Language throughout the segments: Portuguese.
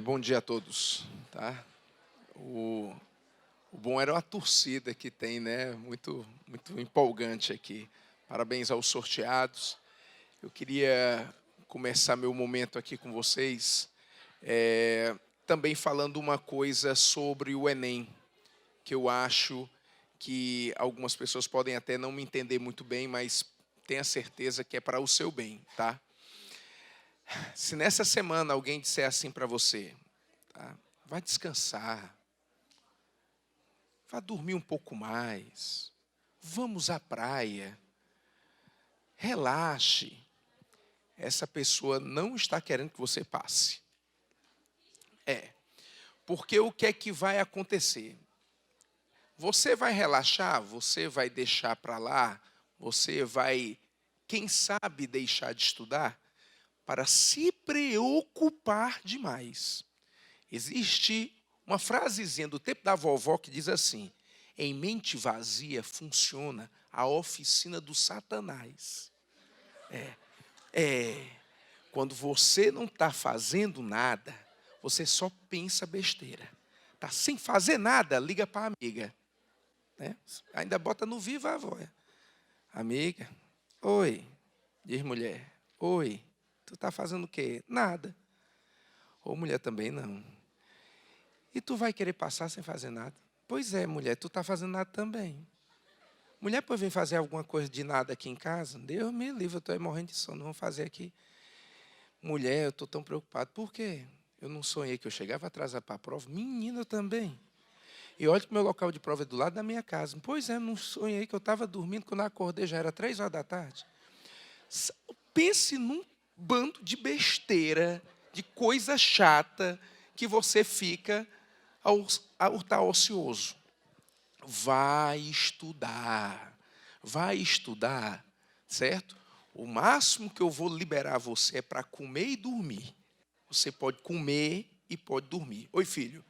Bom dia a todos, tá? O bom era a torcida que tem, né? Muito empolgante aqui. Parabéns aos sorteados. Eu queria começar meu momento aqui com vocês, também falando uma coisa sobre o Enem, que eu acho que algumas pessoas podem até não me entender muito bem, mas tenha certeza que é para o seu bem, tá? Se nessa semana alguém disser assim para você, tá? Vai descansar, vá dormir um pouco mais, vamos à praia, relaxe. Essa pessoa não está querendo que você passe. Porque o que é que vai acontecer? Você vai relaxar, você vai deixar para lá, você vai, quem sabe, deixar de estudar para se preocupar demais. Existe uma frasezinha do tempo da vovó que diz assim: em mente vazia funciona a oficina do Satanás. Quando você não está fazendo nada, você só pensa besteira. Está sem fazer nada, liga para a amiga. Né? Ainda bota no viva a voz. Amiga, oi, diz mulher, oi, tu está fazendo o quê? Nada. Ou mulher também não. E tu vai querer passar sem fazer nada? Pois é, mulher, tu está fazendo nada também. Mulher, pode vir fazer alguma coisa de nada aqui em casa? Deus me livre, eu estou morrendo de sono, vamos fazer aqui. Mulher, eu estou tão preocupado. Por quê? Eu não sonhei que eu chegava atrasado para a prova. Menina, eu também. E olha que o meu local de prova é do lado da minha casa. Pois é, não sonhei que eu estava dormindo, quando eu acordei já era 3 horas da tarde. Pense num bando de besteira, de coisa chata, que você fica ao estar ocioso. Vai estudar, certo? O máximo que eu vou liberar você é para comer e dormir. Você pode comer e pode dormir. Oi, filho,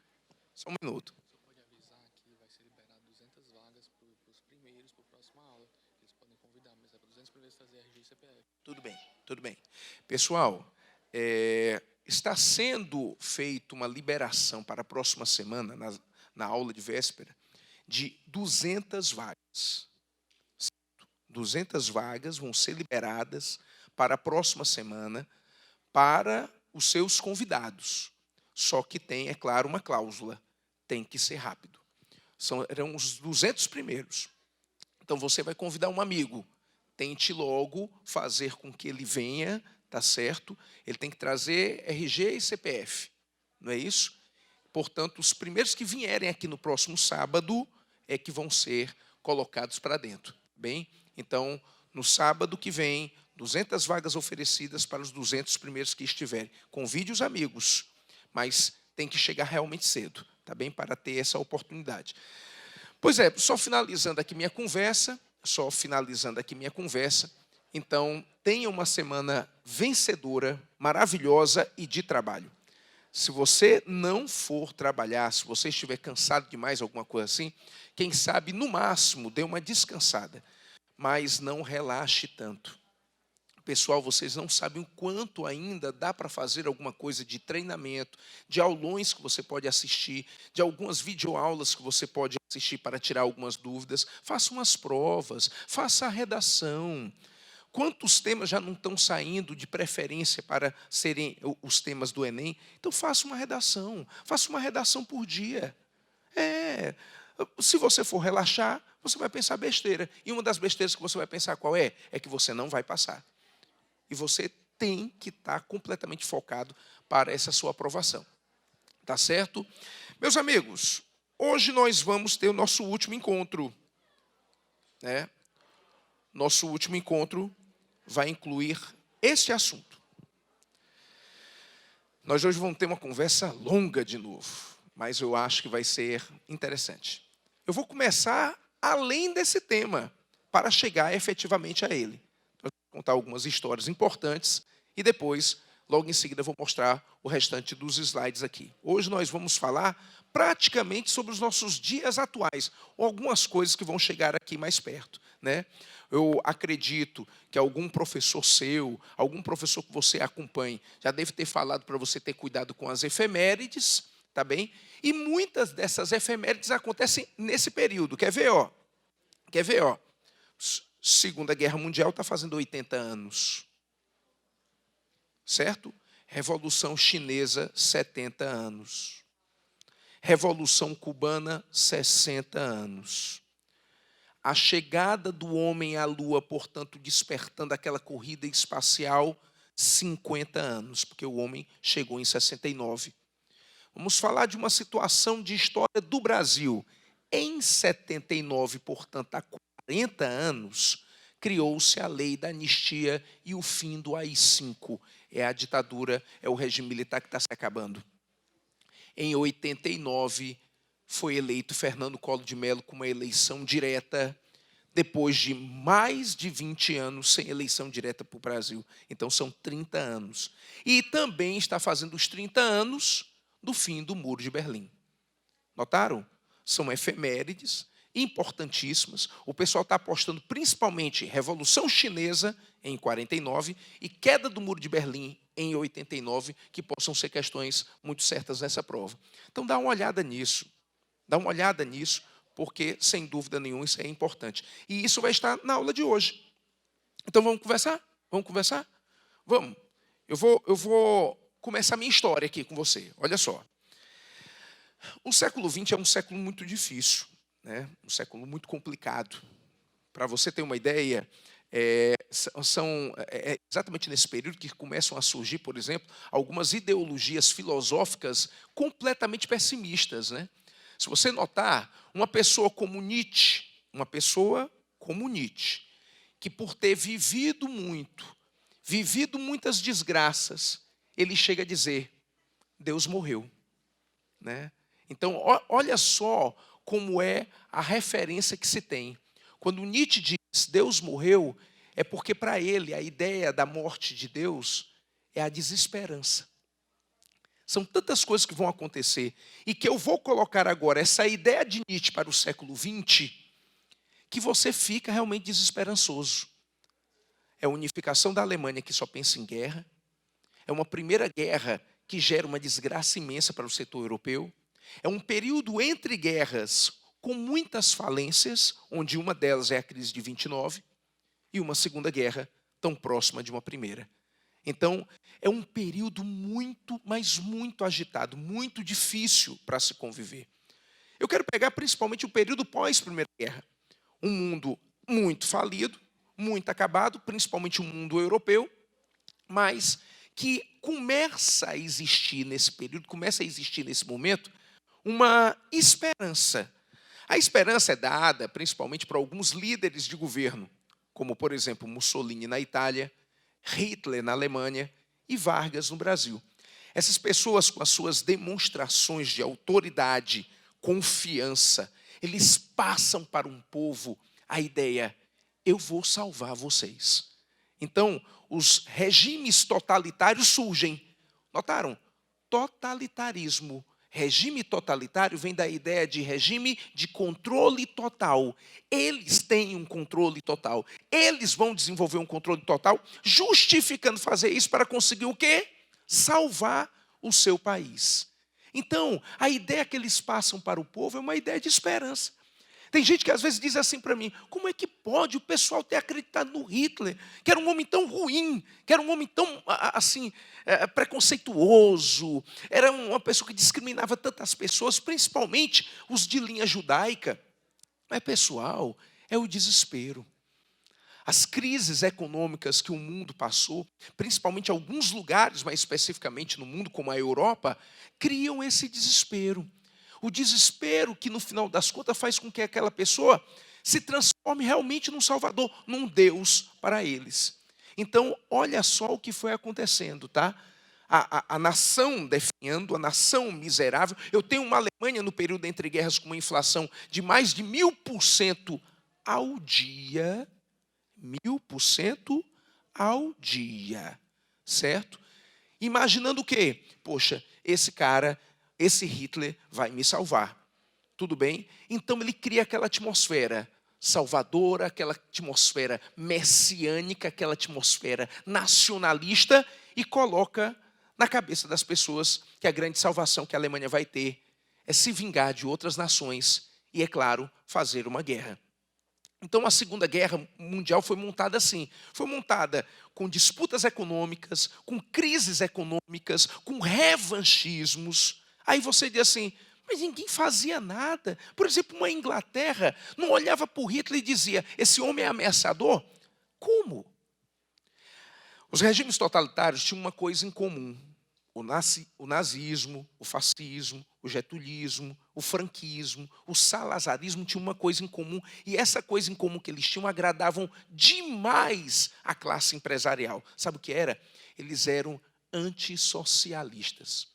só um minuto. Você pode avisar que vai ser liberado 200 vagas para os primeiros, para a próxima aula. Eles podem convidar, mas é para 200 primeiros fazer RG e CPF. Tudo bem. Pessoal, está sendo feita uma liberação para a próxima semana, na aula de véspera, de 200 vagas. 200 vagas vão ser liberadas para a próxima semana para os seus convidados. Só que tem, é claro, uma cláusula. Tem que ser rápido. Serão os 200 primeiros. Então, você vai convidar um amigo. Tente logo fazer com que ele venha, tá certo? Ele tem que trazer RG e CPF. Não é isso? Portanto, os primeiros que vierem aqui no próximo sábado é que vão ser colocados para dentro. Bem, então, no sábado que vem, 200 vagas oferecidas para os 200 primeiros que estiverem. Convide os amigos, mas tem que chegar realmente cedo, tá bem? Para ter essa oportunidade. Pois é, só finalizando aqui minha conversa, então, tenha uma semana vencedora, maravilhosa e de trabalho. Se você não for trabalhar, se você estiver cansado demais, alguma coisa assim, quem sabe, no máximo, dê uma descansada. Mas não relaxe tanto. Pessoal, vocês não sabem o quanto ainda dá para fazer alguma coisa de treinamento, de aulões que você pode assistir, de algumas videoaulas que você pode assistir para tirar algumas dúvidas. Faça umas provas, faça a redação. Quantos temas já não estão saindo de preferência para serem os temas do Enem? Então, faça uma redação por dia. Se você for relaxar, você vai pensar besteira. E uma das besteiras que você vai pensar qual é? É que você não vai passar. E você tem que estar completamente focado para essa sua aprovação. Tá certo? Meus amigos, hoje nós vamos ter o nosso último encontro. Né? Nosso último encontro vai incluir este assunto. Nós hoje vamos ter uma conversa longa de novo, mas eu acho que vai ser interessante. Eu vou começar além desse tema, para chegar efetivamente a ele. Eu vou contar algumas histórias importantes e depois, logo em seguida, eu vou mostrar o restante dos slides aqui. Hoje nós vamos falar praticamente sobre os nossos dias atuais, ou algumas coisas que vão chegar aqui mais perto. né? Eu acredito que algum professor seu, algum professor que você acompanhe, já deve ter falado para você ter cuidado com as efemérides, tá bem? E muitas dessas efemérides acontecem nesse período. Quer ver, ó? Quer ver, ó? Segunda Guerra Mundial está fazendo 80 anos. Certo? Revolução Chinesa, 70 anos. Revolução Cubana, 60 anos. A chegada do homem à Lua, portanto, despertando aquela corrida espacial, 50 anos, porque o homem chegou em 69. Vamos falar de uma situação de história do Brasil. Em 79, portanto, há 40 anos, criou-se a lei da anistia e o fim do AI-5. É a ditadura, é o regime militar que está se acabando. Em 89, foi eleito Fernando Collor de Mello com uma eleição direta, depois de mais de 20 anos sem eleição direta para o Brasil. Então, são 30 anos. E também está fazendo os 30 anos do fim do Muro de Berlim. Notaram? São efemérides importantíssimas. O pessoal está apostando principalmente em Revolução Chinesa, em 49, e queda do Muro de Berlim, em 89, que possam ser questões muito certas nessa prova. Então, dá uma olhada nisso. Dá uma olhada nisso, porque, sem dúvida nenhuma, isso é importante. E isso vai estar na aula de hoje. Então, vamos conversar? Vamos conversar? Vamos. Eu vou começar a minha história aqui com você. Olha só. O século XX é um século muito difícil, né? Um século muito complicado. Para você ter uma ideia, é exatamente nesse período que começam a surgir, por exemplo, algumas ideologias filosóficas completamente pessimistas, né? Se você notar, uma pessoa como Nietzsche, que por ter vivido muitas desgraças, ele chega a dizer, Deus morreu, né? Então, olha só como é a referência que se tem. Quando Nietzsche diz Deus morreu, é porque para ele a ideia da morte de Deus é a desesperança. São tantas coisas que vão acontecer e que eu vou colocar agora essa ideia de Nietzsche para o século XX, que você fica realmente desesperançoso. É a unificação da Alemanha que só pensa em guerra. É uma primeira guerra que gera uma desgraça imensa para o setor europeu. É um período entre guerras com muitas falências, onde uma delas é a crise de 29, e uma segunda guerra tão próxima de uma primeira. Então, é um período muito, mas muito agitado, muito difícil para se conviver. Eu quero pegar principalmente o período pós-Primeira Guerra. Um mundo muito falido, muito acabado, principalmente o mundo europeu, mas que começa a existir nesse período, começa a existir nesse momento, uma esperança. A esperança é dada principalmente para alguns líderes de governo, como, por exemplo, Mussolini na Itália, Hitler na Alemanha e Vargas no Brasil. Essas pessoas, com as suas demonstrações de autoridade, confiança, eles passam para um povo a ideia, eu vou salvar vocês. Então, os regimes totalitários surgem. Notaram? Totalitarismo. Regime totalitário vem da ideia de regime de controle total. Eles têm um controle total. Eles vão desenvolver um controle total, justificando fazer isso para conseguir o quê? Salvar o seu país. Então, a ideia que eles passam para o povo é uma ideia de esperança. Tem gente que às vezes diz assim para mim, como é que pode o pessoal ter acreditado no Hitler, que era um homem tão ruim, que era um homem tão, assim, preconceituoso, era uma pessoa que discriminava tantas pessoas, principalmente os de linha judaica. Mas, pessoal, é o desespero. As crises econômicas que o mundo passou, principalmente alguns lugares, mais especificamente no mundo, como a Europa, criam esse desespero. O desespero que, no final das contas, faz com que aquela pessoa se transforme realmente num salvador, num Deus para eles. Então, olha só o que foi acontecendo, tá? A nação definhando, a nação miserável. Eu tenho uma Alemanha no período entre guerras com uma inflação de mais de 1000% ao dia. 1000% ao dia, certo? Imaginando o quê? Poxa, esse Hitler vai me salvar. Tudo bem? Então ele cria aquela atmosfera. salvadora, aquela atmosfera messiânica, aquela atmosfera nacionalista, e coloca na cabeça das pessoas que a grande salvação que a Alemanha vai ter é se vingar de outras nações e, é claro, fazer uma guerra. Então, a Segunda Guerra Mundial foi montada assim. Foi montada com disputas econômicas, com crises econômicas, com revanchismos. Aí você diz assim, mas ninguém fazia nada. Por exemplo, uma Inglaterra não olhava para o Hitler e dizia, esse homem é ameaçador? Como? Os regimes totalitários tinham uma coisa em comum. O nazismo, o fascismo, o getulismo, o franquismo, o salazarismo tinham uma coisa em comum. E essa coisa em comum que eles tinham agradavam demais a classe empresarial. Sabe o que era? Eles eram antissocialistas.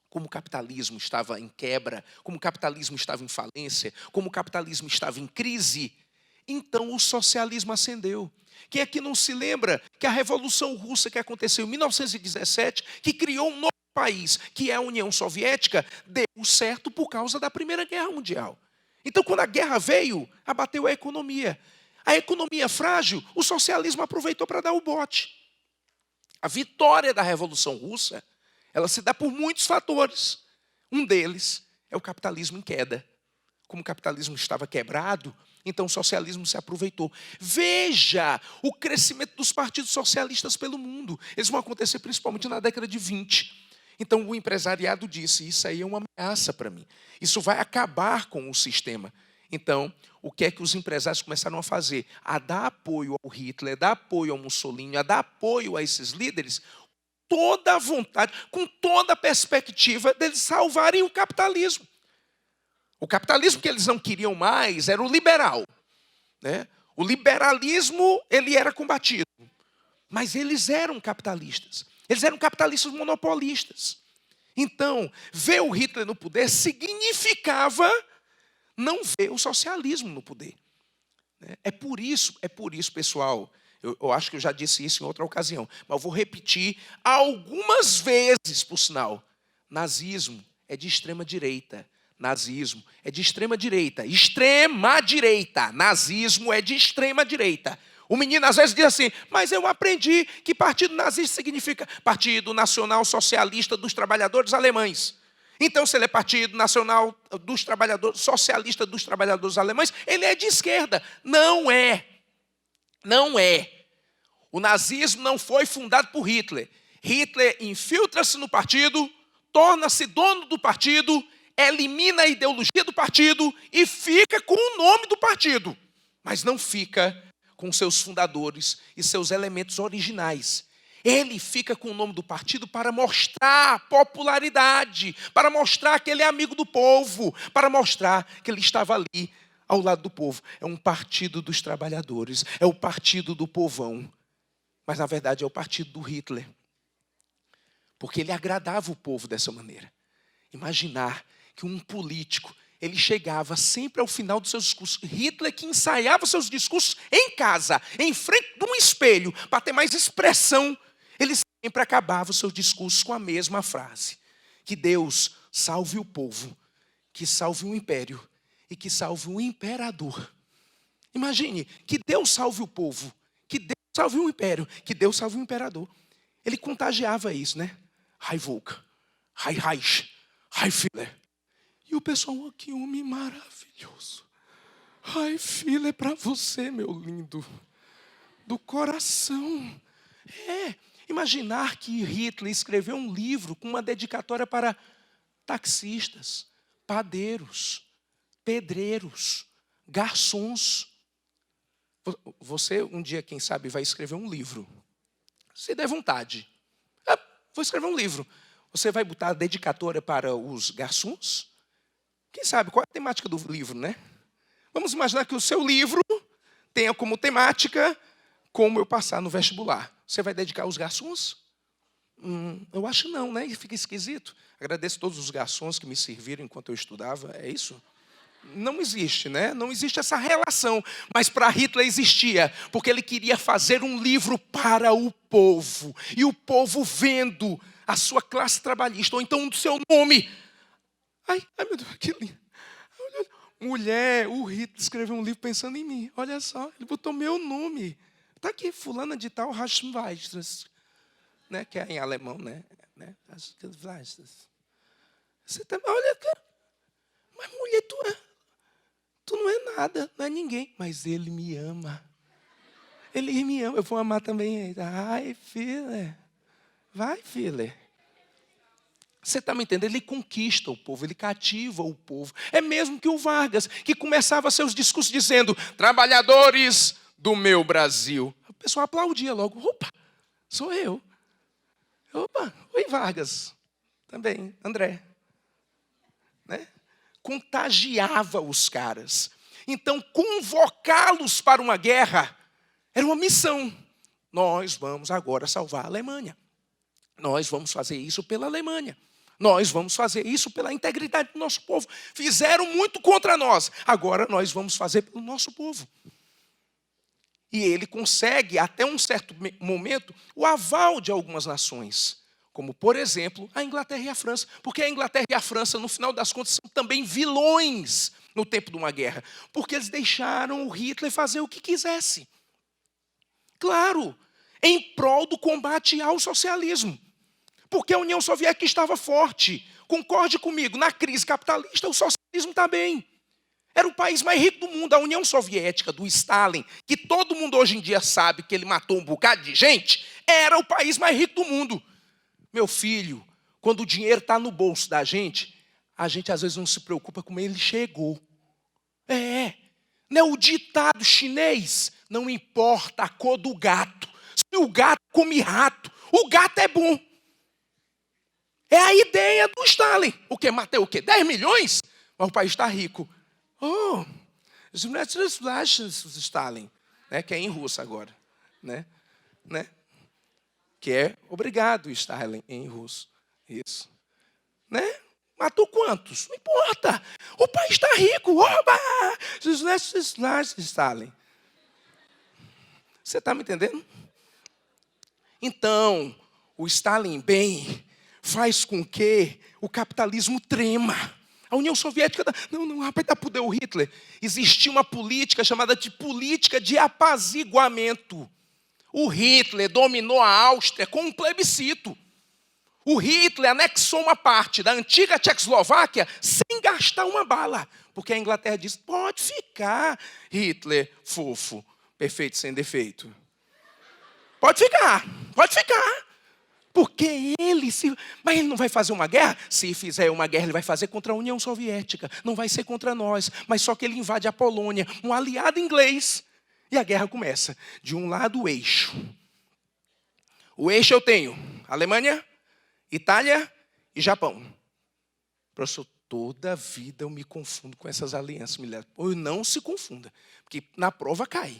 Como o capitalismo estava em quebra, como o capitalismo estava em falência, como o capitalismo estava em crise, então o socialismo ascendeu. Quem aqui não se lembra que a Revolução Russa que aconteceu em 1917, que criou um novo país, que é a União Soviética, deu certo por causa da Primeira Guerra Mundial. Então, quando a guerra veio, abateu a economia. A economia frágil, o socialismo aproveitou para dar o bote. A vitória da Revolução Russa, ela se dá por muitos fatores. Um deles é o capitalismo em queda. Como o capitalismo estava quebrado, então o socialismo se aproveitou. Veja o crescimento dos partidos socialistas pelo mundo. Eles vão acontecer principalmente na década de 20. Então o empresariado disse, isso aí é uma ameaça para mim. Isso vai acabar com o sistema. Então, o que é que os empresários começaram a fazer? A dar apoio ao Hitler, a dar apoio ao Mussolini, a dar apoio a esses líderes, toda a vontade, com toda a perspectiva deles salvarem o capitalismo. O capitalismo que eles não queriam mais era o liberal, né? O liberalismo, ele era combatido. Mas eles eram capitalistas. Eles eram capitalistas monopolistas. Então, ver o Hitler no poder significava não ver o socialismo no poder. É por isso, pessoal, eu acho que eu já disse isso em outra ocasião, mas eu vou repetir algumas vezes, por sinal. Nazismo é de extrema direita. Nazismo é de extrema direita. Extrema direita. Nazismo é de extrema direita. O menino às vezes diz assim, mas eu aprendi que partido nazista significa Partido Nacional Socialista dos Trabalhadores Alemães. Então, se ele é Partido Nacional dos Trabalhadores, Socialista dos Trabalhadores Alemães, ele é de esquerda. Não é. Não é. O nazismo não foi fundado por Hitler. Hitler infiltra-se no partido, torna-se dono do partido, elimina a ideologia do partido e fica com o nome do partido, mas não fica com seus fundadores e seus elementos originais. Ele fica com o nome do partido para mostrar popularidade, para mostrar que ele é amigo do povo, para mostrar que ele estava ali ao lado do povo. É um partido dos trabalhadores, é o partido do povão, mas na verdade é o partido do Hitler, porque ele agradava o povo dessa maneira. Imaginar que um político, ele chegava sempre ao final dos seus discursos. Hitler que ensaiava seus discursos em casa, em frente de um espelho, para ter mais expressão. Ele sempre acabava os seus discursos com a mesma frase. Que Deus salve o povo, que salve o império e que salve o imperador. Imagine, que Deus salve o povo, que Deus salve o império, que Deus salve o imperador. Ele contagiava isso, né? Heil Volk, Heil Reich, Heil Führer. E o pessoal, que homem maravilhoso. Ai, filho, é para você, meu lindo. Do coração. Imaginar que Hitler escreveu um livro com uma dedicatória para taxistas, padeiros, pedreiros, garçons. Você, um dia, quem sabe, vai escrever um livro. Se der vontade. Vou escrever um livro. Você vai botar a dedicatória para os garçons? Quem sabe qual é a temática do livro, né? Vamos imaginar que o seu livro tenha como temática como eu passar no vestibular. Você vai dedicar aos garçons? Eu acho não, né? Fica esquisito. Agradeço a todos os garçons que me serviram enquanto eu estudava. É isso? Não existe, né? Não existe essa relação. Mas para Hitler existia, porque ele queria fazer um livro para o povo. E o povo vendo a sua classe trabalhista, ou então o seu nome. Ai, meu Deus, que lindo. Mulher, o Hitler escreveu um livro pensando em mim. Olha só, ele botou meu nome. Está aqui, fulana de tal, Raschenweistres, né? Que é em alemão, né? Você também, olha, cara, mas mulher, tu não é nada, não é ninguém. Mas ele me ama. Ele me ama, eu vou amar também ele. Ai, filha, vai, filha. Você está me entendendo? Ele conquista o povo, ele cativa o povo. É mesmo que o Vargas, que começava seus discursos dizendo: trabalhadores do meu Brasil. O pessoal aplaudia logo. Opa, sou eu. Opa, oi Vargas. Também, André. Né? Contagiava os caras. Então, convocá-los para uma guerra era uma missão. Nós vamos agora salvar a Alemanha. Nós vamos fazer isso pela Alemanha. Nós vamos fazer isso pela integridade do nosso povo. Fizeram muito contra nós. Agora nós vamos fazer pelo nosso povo. E ele consegue, até um certo momento, o aval de algumas nações. Como, por exemplo, a Inglaterra e a França. Porque a Inglaterra e a França, no final das contas, são também vilões no tempo de uma guerra. Porque eles deixaram o Hitler fazer o que quisesse. Claro, em prol do combate ao socialismo. Porque a União Soviética estava forte. Concorde comigo, na crise capitalista o socialismo está bem. Era o país mais rico do mundo. A União Soviética, do Stalin, que todo mundo hoje em dia sabe que ele matou um bocado de gente, era o país mais rico do mundo. Meu filho, quando o dinheiro está no bolso da gente, a gente às vezes não se preocupa como ele chegou. Não é o ditado chinês, não importa a cor do gato. Se o gato come rato, o gato é bom. É a ideia do Stalin. O quê? Matei o quê? 10 milhões? Mas o país está rico. Oh, Stalin. Né? Que é em russo agora. Né? Que é obrigado, Stalin, em russo. Isso. Né? Matou quantos? Não importa. O país está rico. Oba! Stalin. Você está me entendendo? Então, o Stalin bem faz com que o capitalismo trema. A União Soviética, não, rapaz, dá poder o Hitler. Existia uma política chamada de política de apaziguamento. O Hitler dominou a Áustria com um plebiscito. O Hitler anexou uma parte da antiga Tchecoslováquia sem gastar uma bala. Porque a Inglaterra disse, pode ficar, Hitler fofo, perfeito sem defeito. Pode ficar. Porque mas ele não vai fazer uma guerra? Se fizer uma guerra, ele vai fazer contra a União Soviética. Não vai ser contra nós. Mas só que ele invade a Polônia, um aliado inglês. E a guerra começa. De um lado, o eixo. O eixo eu tenho Alemanha, Itália e Japão. Professor, toda a vida eu me confundo com essas alianças militares. Ou não se confunda, porque na prova cai.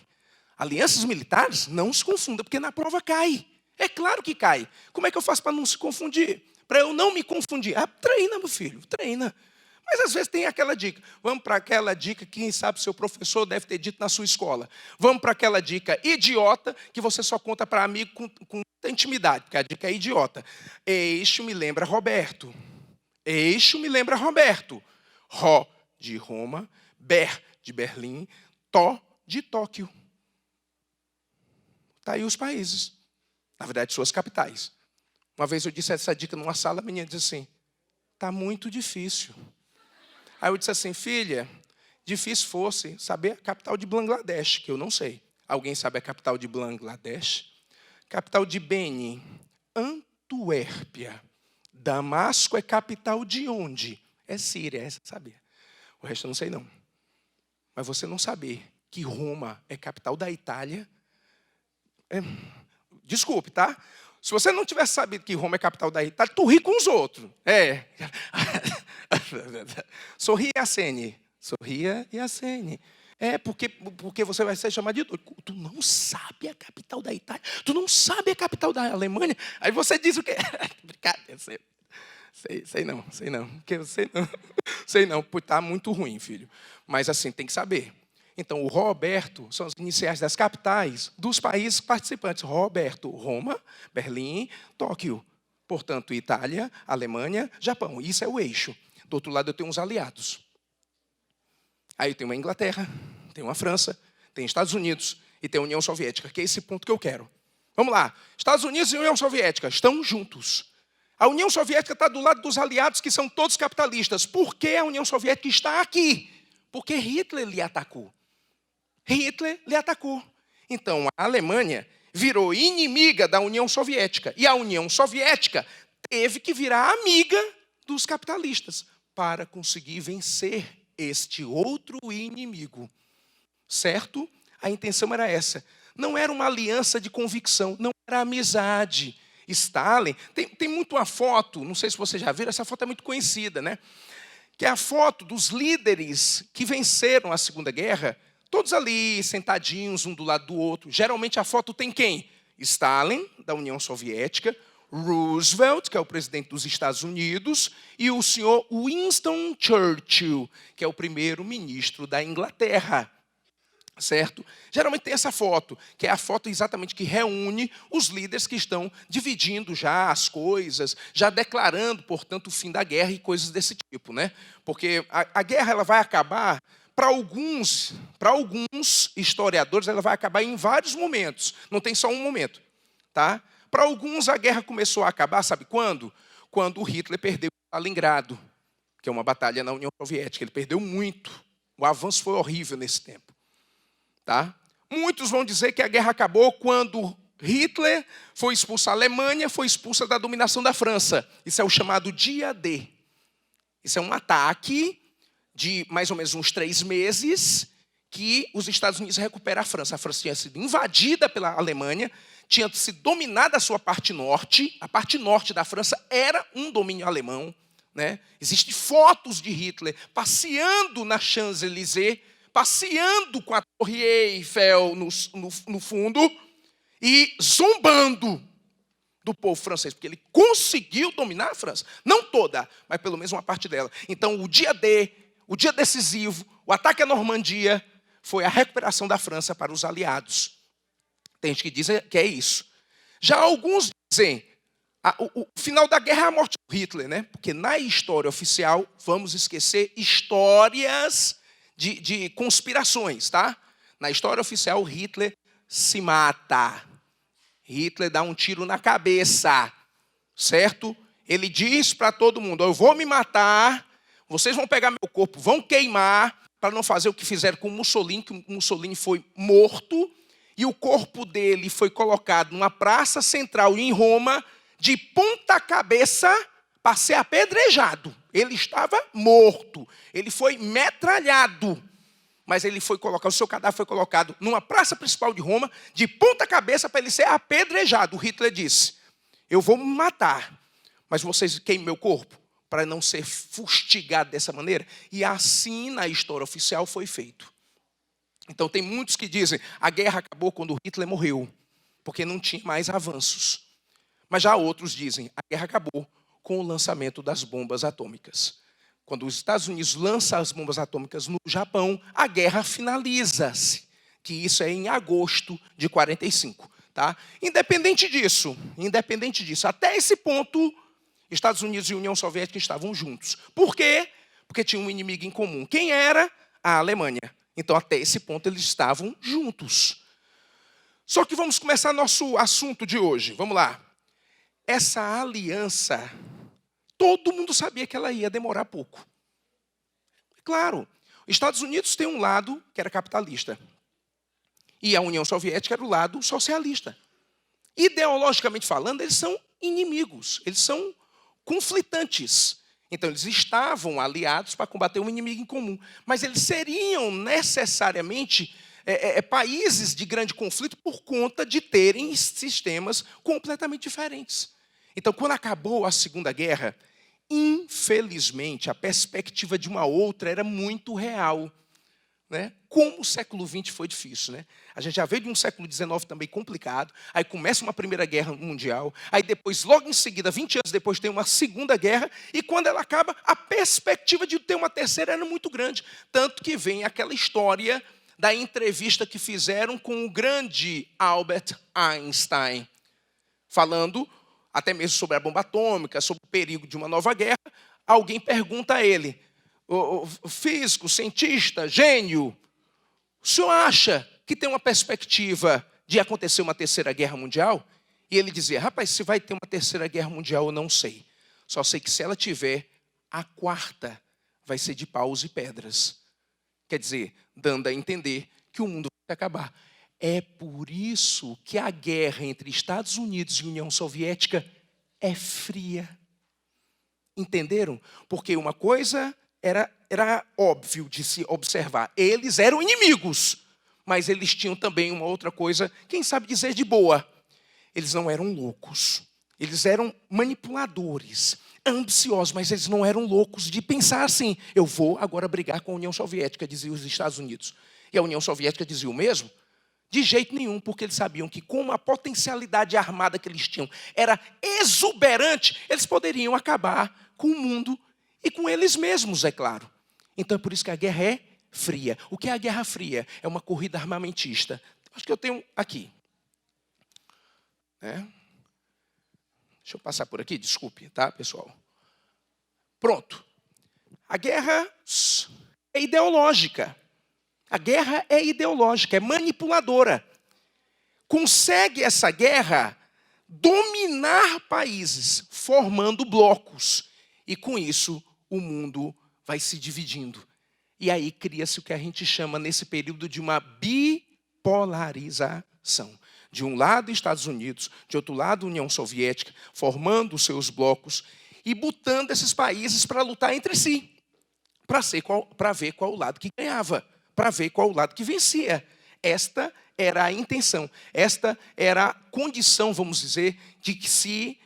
Alianças militares, não se confunda, porque na prova cai. É claro que cai. Como é que eu faço para não se confundir? Para eu não me confundir? Treina, meu filho, treina. Mas às vezes tem aquela dica. Vamos para aquela dica que, quem sabe, seu professor deve ter dito na sua escola. Vamos para aquela dica idiota que você só conta para amigo com intimidade, porque a dica é idiota. Eixo me lembra Roberto. Ró de Roma, Ber de Berlim, Tó de Tóquio. Está aí os países. Na verdade, suas capitais. Uma vez eu disse essa dica numa sala, a menina disse assim, está muito difícil. Aí eu disse assim, filha, difícil fosse saber a capital de Bangladesh, que eu não sei. Alguém sabe a capital de Bangladesh? Capital de Benin, Antuérpia. Damasco é capital de onde? É Síria, essa sabia. O resto eu não sei não. Mas você não saber que Roma é capital da Itália... Desculpe, tá? Se você não tivesse sabido que Roma é capital da Itália, tu ri com os outros. Sorria e acene. Porque você vai ser chamado de doido. Tu não sabe a capital da Itália? Tu não sabe a capital da Alemanha? Aí você diz o quê? Brincadeira, sei não. Sei não, porque está muito ruim, filho. Mas assim, tem que saber. Então, o Roberto são as iniciais das capitais dos países participantes. Roberto, Roma, Berlim, Tóquio. Portanto, Itália, Alemanha, Japão. Isso é o eixo. Do outro lado, eu tenho uns aliados. Aí tem uma Inglaterra, tem uma França, tem Estados Unidos e tem a União Soviética, que é esse ponto que eu quero. Vamos lá. Estados Unidos e União Soviética estão juntos. A União Soviética está do lado dos aliados, que são todos capitalistas. Por que a União Soviética está aqui? Porque Hitler lhe atacou. Hitler lhe atacou. Então, a Alemanha virou inimiga da União Soviética. E a União Soviética teve que virar amiga dos capitalistas para conseguir vencer este outro inimigo. Certo? A intenção era essa. Não era uma aliança de convicção, não era amizade. Stalin, tem muito uma foto, não sei se vocês já viram, essa foto é muito conhecida, né? Que é a foto dos líderes que venceram a Segunda Guerra, todos ali, sentadinhos, um do lado do outro. Geralmente a foto tem quem? Stalin, da União Soviética, Roosevelt, que é o presidente dos Estados Unidos, e o senhor Winston Churchill, que é o primeiro-ministro da Inglaterra. Certo? Geralmente tem essa foto, que é a foto exatamente que reúne os líderes que estão dividindo já as coisas, já declarando, portanto, o fim da guerra e coisas desse tipo, né? Porque a guerra ela vai acabar, para alguns historiadores, ela vai acabar em vários momentos, não tem só um momento, tá? Para alguns a guerra começou a acabar, sabe quando? Quando o Hitler perdeu Stalingrado, que é uma batalha na União Soviética, ele perdeu muito, o avanço foi horrível nesse tempo. Tá? Muitos vão dizer que a guerra acabou quando Hitler foi expulso, a Alemanha foi expulsa da dominação da França. Isso é o chamado Dia D. Isso é um ataque de mais ou menos uns 3 meses que os Estados Unidos recuperam a França. A França tinha sido invadida pela Alemanha, tinha sido dominada a sua parte norte. A parte norte da França era um domínio alemão. Né? Existem fotos de Hitler passeando na Champs-Élysées, passeando com a Torre Eiffel no fundo e zombando do povo francês, porque ele conseguiu dominar a França. Não toda, mas pelo menos uma parte dela. Então, o dia D, o dia decisivo, o ataque à Normandia, foi a recuperação da França para os aliados. Tem gente que diz que é isso. Já alguns dizem, o final da guerra é a morte de Hitler, né? Porque na história oficial, vamos esquecer histórias de conspirações, tá? Na história oficial, Hitler se mata. Hitler dá um tiro na cabeça, certo? Ele diz para todo mundo, eu vou me matar, vocês vão pegar meu corpo, vão queimar, para não fazer o que fizeram com Mussolini, que o Mussolini foi morto, e o corpo dele foi colocado numa praça central em Roma, de ponta cabeça, para ser apedrejado. Ele estava morto. Ele foi metralhado. Mas ele foi colocado, o seu cadáver foi colocado numa praça principal de Roma, de ponta cabeça para ele ser apedrejado. O Hitler disse, eu vou me matar, mas vocês queimem meu corpo para não ser fustigado dessa maneira. E assim, na história oficial, foi feito. Então, tem muitos que dizem, a guerra acabou quando Hitler morreu, porque não tinha mais avanços. Mas já outros dizem, a guerra acabou com o lançamento das bombas atômicas. Quando os Estados Unidos lançam as bombas atômicas no Japão, a guerra finaliza-se, que isso é em agosto de 45. Tá? Independente disso, até esse ponto, Estados Unidos e União Soviética estavam juntos. Por quê? Porque tinham um inimigo em comum. Quem era? A Alemanha. Então, até esse ponto, eles estavam juntos. Só que vamos começar nosso assunto de hoje. Vamos lá. Essa aliança, todo mundo sabia que ela ia demorar pouco. Claro, os Estados Unidos tem um lado que era capitalista. E a União Soviética era o lado socialista. Ideologicamente falando, eles são inimigos, eles são conflitantes. Então, eles estavam aliados para combater um inimigo em comum. Mas eles seriam necessariamente países de grande conflito por conta de terem sistemas completamente diferentes. Então, quando acabou a Segunda Guerra, infelizmente, a perspectiva de uma outra era muito real. Né? Como o século XX foi difícil. Né? A gente já veio de um século XIX também complicado, aí começa uma Primeira Guerra Mundial, aí depois, logo em seguida, 20 anos depois, tem uma Segunda Guerra, e quando ela acaba, a perspectiva de ter uma terceira era muito grande. Tanto que vem aquela história da entrevista que fizeram com o grande Albert Einstein, falando até mesmo sobre a bomba atômica, sobre o perigo de uma nova guerra. Alguém pergunta a ele, o físico, cientista, gênio, o senhor acha que tem uma perspectiva de acontecer uma terceira guerra mundial? E ele dizia, rapaz, se vai ter uma terceira guerra mundial, eu não sei. Só sei que se ela tiver, a quarta vai ser de paus e pedras. Quer dizer, dando a entender que o mundo vai acabar. É por isso que a guerra entre Estados Unidos e União Soviética é fria. Entenderam? Porque uma coisa era óbvio de se observar. Eles eram inimigos, mas eles tinham também uma outra coisa, quem sabe dizer de boa. Eles não eram loucos. Eles eram manipuladores, ambiciosos, mas eles não eram loucos de pensar assim, eu vou agora brigar com a União Soviética, diziam os Estados Unidos. E a União Soviética dizia o mesmo? De jeito nenhum, porque eles sabiam que com a potencialidade armada que eles tinham era exuberante, eles poderiam acabar com o mundo e com eles mesmos, é claro. Então é por isso que a guerra é fria. O que é a guerra fria? É uma corrida armamentista. Acho que eu tenho aqui. Deixa eu passar por aqui, desculpe, tá, pessoal? Pronto. A guerra é ideológica. A guerra é ideológica, é manipuladora. Consegue essa guerra dominar países, formando blocos. E com isso, o mundo vai se dividindo. E aí cria-se o que a gente chama, nesse período, de uma bipolarização. De um lado, Estados Unidos, de outro lado, União Soviética, formando os seus blocos e botando esses países para lutar entre si, para ver qual o lado que ganhava, para ver qual o lado que vencia. Esta era a intenção, esta era a condição, vamos dizer, de que se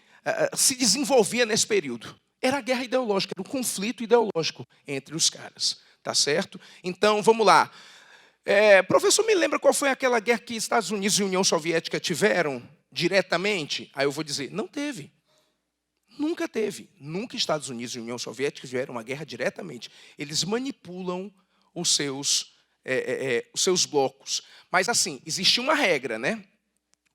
desenvolvia nesse período. Era a guerra ideológica, era um conflito ideológico entre os caras, tá certo? Então, vamos lá. Professor, me lembra qual foi aquela guerra que Estados Unidos e União Soviética tiveram diretamente? Aí eu vou dizer, não teve. Nunca teve. Nunca Estados Unidos e União Soviética tiveram uma guerra diretamente. Eles manipulam os seus blocos. Mas assim, existia uma regra, né?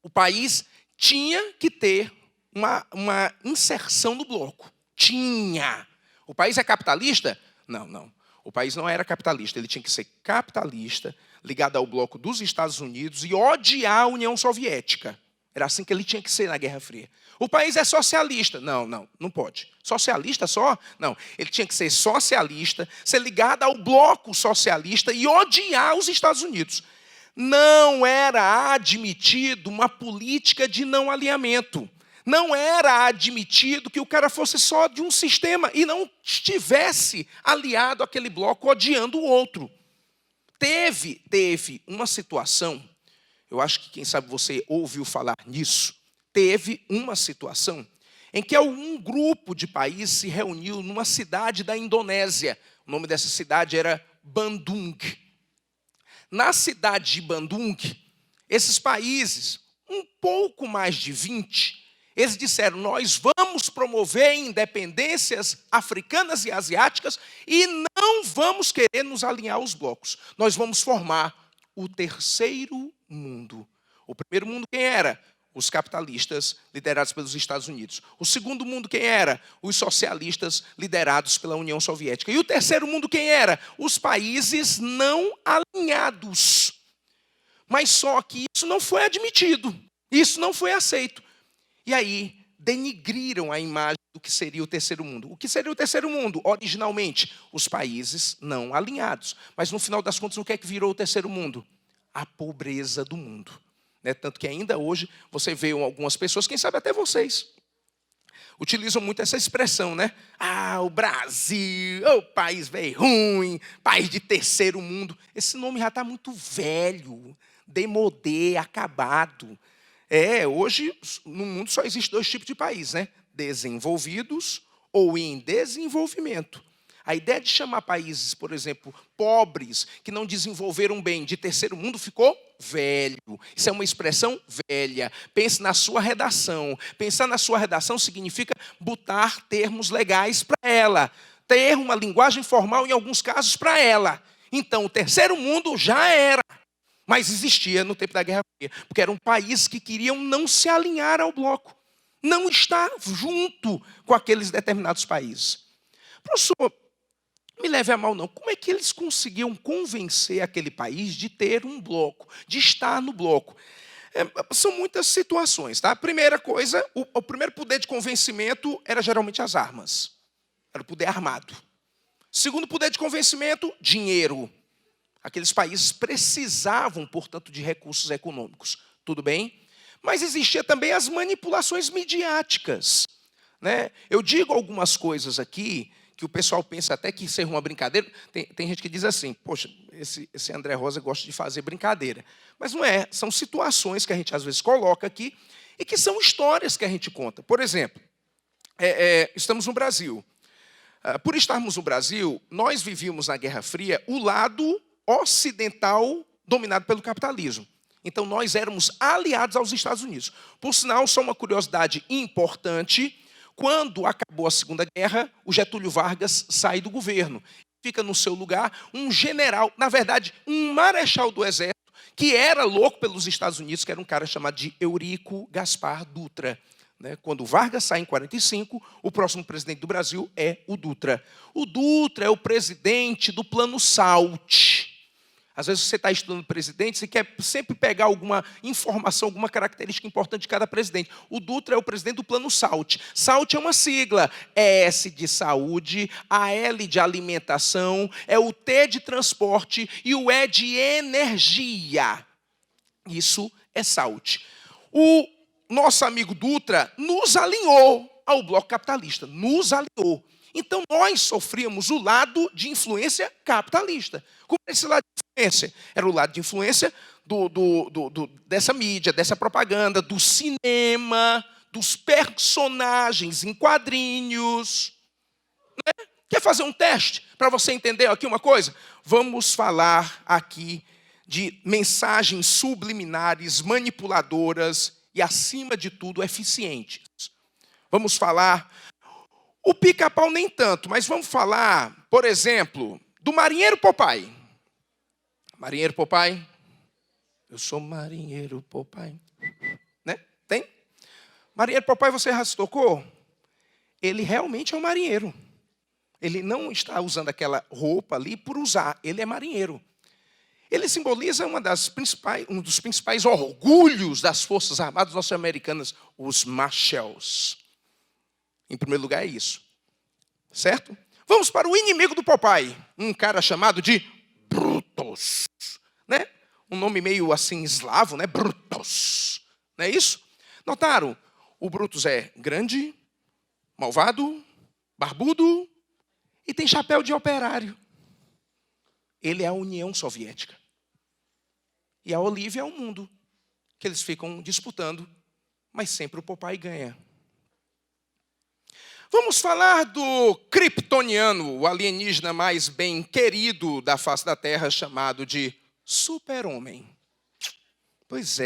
O país tinha que ter uma inserção no bloco. Tinha. O país é capitalista? Não. O país não era capitalista, ele tinha que ser capitalista, ligado ao bloco dos Estados Unidos e odiar a União Soviética. Era assim que ele tinha que ser na Guerra Fria. O país é socialista. Não pode. Socialista só? Não. Ele tinha que ser socialista, ser ligado ao bloco socialista e odiar os Estados Unidos. Não era admitido uma política de não alinhamento. Não era admitido que o cara fosse só de um sistema e não estivesse aliado àquele bloco odiando o outro. Teve uma situação, eu acho que quem sabe você ouviu falar nisso, teve uma situação em que um grupo de países se reuniu numa cidade da Indonésia. O nome dessa cidade era Bandung. Na cidade de Bandung, esses países, um pouco mais de 20, eles disseram, nós vamos promover independências africanas e asiáticas e não vamos querer nos alinhar aos blocos. Nós vamos formar o terceiro mundo. O primeiro mundo quem era? Os capitalistas liderados pelos Estados Unidos. O segundo mundo quem era? Os socialistas liderados pela União Soviética. E o terceiro mundo quem era? Os países não alinhados. Mas só que isso não foi admitido. Isso não foi aceito. E aí, denigriram a imagem do que seria o terceiro mundo. O que seria o terceiro mundo? Originalmente, os países não alinhados. Mas, no final das contas, o que é que virou o terceiro mundo? A pobreza do mundo. Tanto que ainda hoje, você vê algumas pessoas, quem sabe até vocês, utilizam muito essa expressão, né? O Brasil, o país velho ruim, país de terceiro mundo. Esse nome já está muito velho, demodé, acabado. Hoje, no mundo só existe 2 tipos de países, né? Desenvolvidos ou em desenvolvimento. A ideia de chamar países, por exemplo, pobres, que não desenvolveram bem, de terceiro mundo, ficou velho. Isso é uma expressão velha. Pense na sua redação. Pensar na sua redação significa botar termos legais para ela. Ter uma linguagem formal, em alguns casos, para ela. Então, o terceiro mundo já era. Mas existia no tempo da Guerra Fria, porque eram países que queriam não se alinhar ao bloco, não estar junto com aqueles determinados países. Professor, me leve a mal não, como é que eles conseguiam convencer aquele país de ter um bloco, de estar no bloco? São muitas situações, tá? A primeira coisa, o primeiro poder de convencimento era geralmente as armas. Era o poder armado. Segundo poder de convencimento, dinheiro. Aqueles países precisavam, portanto, de recursos econômicos. Tudo bem? Mas existia também as manipulações midiáticas, né? Eu digo algumas coisas aqui que o pessoal pensa até que isso é uma brincadeira. Tem gente que diz assim, poxa, esse André Rosa gosta de fazer brincadeira. Mas não é, são situações que a gente às vezes coloca aqui e que são histórias que a gente conta. Por exemplo, estamos no Brasil. Por estarmos no Brasil, nós vivíamos na Guerra Fria o lado ocidental dominado pelo capitalismo. Então, nós éramos aliados aos Estados Unidos. Por sinal, só uma curiosidade importante, quando acabou a Segunda Guerra, o Getúlio Vargas sai do governo. Fica no seu lugar um general, na verdade, um marechal do Exército, que era louco pelos Estados Unidos, que era um cara chamado de Eurico Gaspar Dutra. Quando o Vargas sai em 1945, o próximo presidente do Brasil é o Dutra. O Dutra é o presidente do Plano SALT. Às vezes você está estudando presidente, você quer sempre pegar alguma informação, alguma característica importante de cada presidente. O Dutra é o presidente do Plano SALT. SALT é uma sigla. É S de saúde, a L de alimentação, é o T de transporte e o E de energia. Isso é SALT. O nosso amigo Dutra nos alinhou ao bloco capitalista. Nos alinhou. Então, nós sofríamos o lado de influência capitalista. Como era esse lado de influência? Era o lado de influência dessa mídia, dessa propaganda, do cinema, dos personagens em quadrinhos. Quer fazer um teste para você entender aqui uma coisa? Vamos falar aqui de mensagens subliminares, manipuladoras e, acima de tudo, eficientes. Vamos falar... O Pica-Pau nem tanto, mas vamos falar, por exemplo, do Marinheiro Popeye. Marinheiro Popeye. Eu sou Marinheiro Popeye. Né? Tem? Marinheiro Popeye, você já se tocou? Ele realmente é um marinheiro. Ele não está usando aquela roupa ali por usar. Ele é marinheiro. Ele simboliza um dos principais orgulhos das Forças Armadas norte-americanas, os Marshalls. Em primeiro lugar é isso. Certo? Vamos para o inimigo do Popeye. Um cara chamado de Brutus. Né? Um nome meio assim eslavo, né? Brutus. Não é isso? Notaram? O Brutus é grande, malvado, barbudo e tem chapéu de operário. Ele é a União Soviética. E a Olivia é o mundo. Que eles ficam disputando, mas sempre o Popeye ganha. Vamos falar do kryptoniano, o alienígena mais bem querido da face da Terra, chamado de Super-Homem. Pois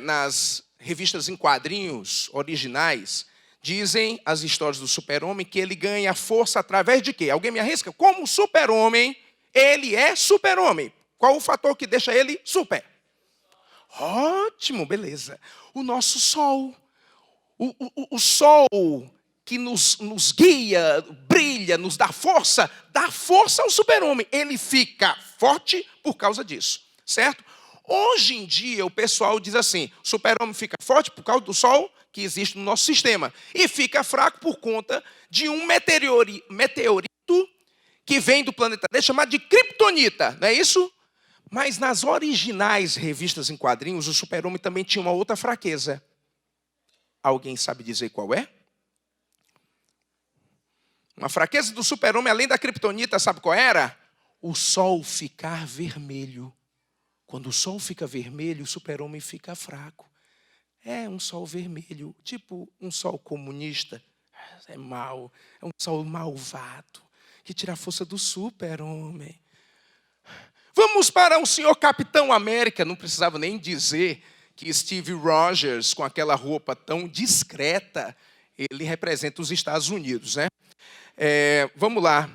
nas revistas em quadrinhos originais, dizem as histórias do Super-Homem que ele ganha força através de quê? Alguém me arrisca? Como Super-Homem, ele é Super-Homem. Qual o fator que deixa ele super? Ótimo, beleza. O nosso Sol. O Sol que nos guia, brilha, nos dá força ao Super-Homem. Ele fica forte por causa disso, certo? Hoje em dia, o pessoal diz assim, o Super-Homem fica forte por causa do Sol que existe no nosso sistema e fica fraco por conta de um meteorito que vem do planeta Terra, chamado de Kryptonita, não é isso? Mas nas originais revistas em quadrinhos, o Super-Homem também tinha uma outra fraqueza. Alguém sabe dizer qual é? Uma fraqueza do Super-Homem, além da Kryptonita, sabe qual era? O Sol ficar vermelho. Quando o Sol fica vermelho, o Super-Homem fica fraco. É um Sol vermelho, tipo um Sol comunista. É mau, é um Sol malvado, que tira a força do Super-Homem. Vamos para o senhor Capitão América. Não precisava nem dizer que Steve Rogers, com aquela roupa tão discreta, ele representa os Estados Unidos, né? Vamos lá.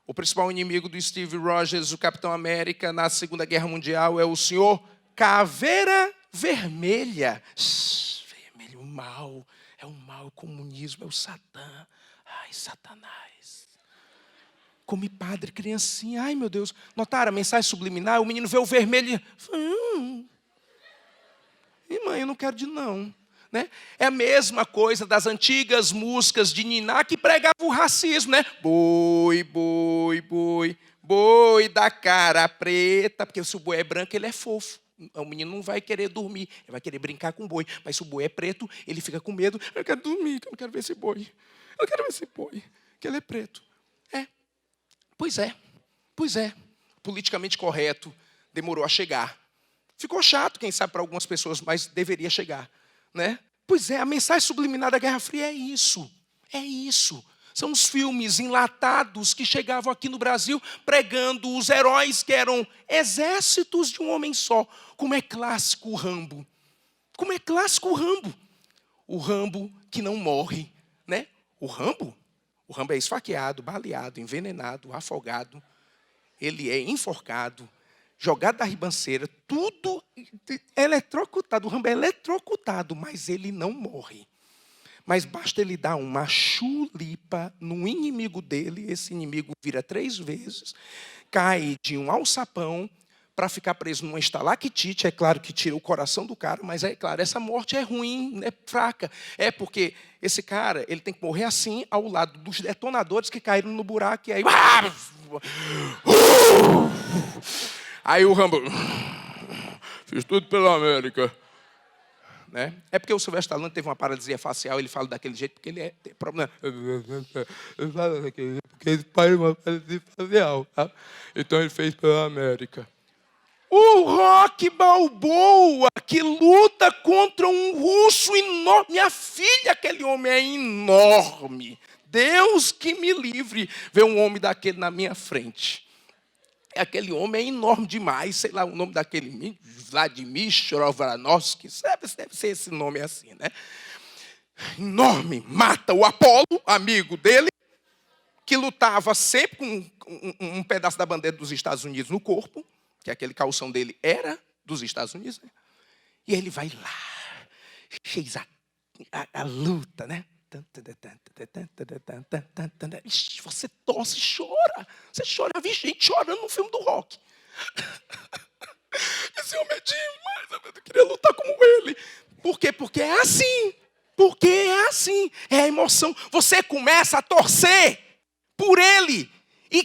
O principal inimigo do Steve Rogers, o Capitão América, na Segunda Guerra Mundial, é o senhor Caveira Vermelha. Vermelho, o mal. É o mal, o comunismo, é o Satã. Ai, Satanás. Come padre, criancinha. Ai, meu Deus. Notaram a mensagem subliminar? O menino vê o vermelho e mãe, eu não quero de não. Né? É a mesma coisa das antigas músicas de niná que pregavam o racismo, né? Boi, boi, boi, boi da cara preta, porque se o boi é branco, ele é fofo. O menino não vai querer dormir, ele vai querer brincar com o boi. Mas se o boi é preto, ele fica com medo. Eu quero dormir, eu não quero ver esse boi. Eu não quero ver esse boi, que ele é preto. Pois é. Politicamente correto demorou a chegar. Ficou chato, quem sabe, para algumas pessoas, mas deveria chegar. Né? Pois é, a mensagem subliminar da Guerra Fria é isso. É isso. São os filmes enlatados que chegavam aqui no Brasil pregando os heróis que eram exércitos de um homem só. Como é clássico o Rambo. Como é clássico o Rambo. O Rambo que não morre. Né? O Rambo é esfaqueado, baleado, envenenado, afogado. Ele é enforcado, jogado da ribanceira, tudo eletrocutado. O Rambo é eletrocutado, mas ele não morre. Mas basta ele dar uma chulipa no inimigo dele, esse inimigo vira 3 vezes, cai de um alçapão para ficar preso numa estalactite. É claro que tira o coração do cara, mas é claro, essa morte é ruim, é fraca. É porque esse cara, ele tem que morrer assim, ao lado dos detonadores que caíram no buraco. E aí... Aí o Rambo... Fiz tudo pela América. Né? É porque o Sylvester Stallone teve uma paralisia facial, ele fala daquele jeito porque ele tem problema. Ele fala daquele jeito porque ele faz uma paralisia facial. Tá? Então ele fez pela América. O Rocky Balboa, que luta contra um russo enorme. Minha filha, aquele homem é enorme. Deus que me livre ver um homem daquele na minha frente. Aquele homem é enorme demais, sei lá o nome daquele, Vladimir Shorovanovsky, deve ser esse nome assim, né? Enorme, mata o Apolo, amigo dele, que lutava sempre com um pedaço da bandeira dos Estados Unidos no corpo, que aquele calção dele era dos Estados Unidos, né? E ele vai lá, fez a luta, né? Ixi, você tosse e chora. Você chora, eu vi gente chorando no filme do Rock. Esse homem é demais, eu queria lutar como ele. Por quê? Porque é assim. Porque é assim. É a emoção. Você começa a torcer por ele. E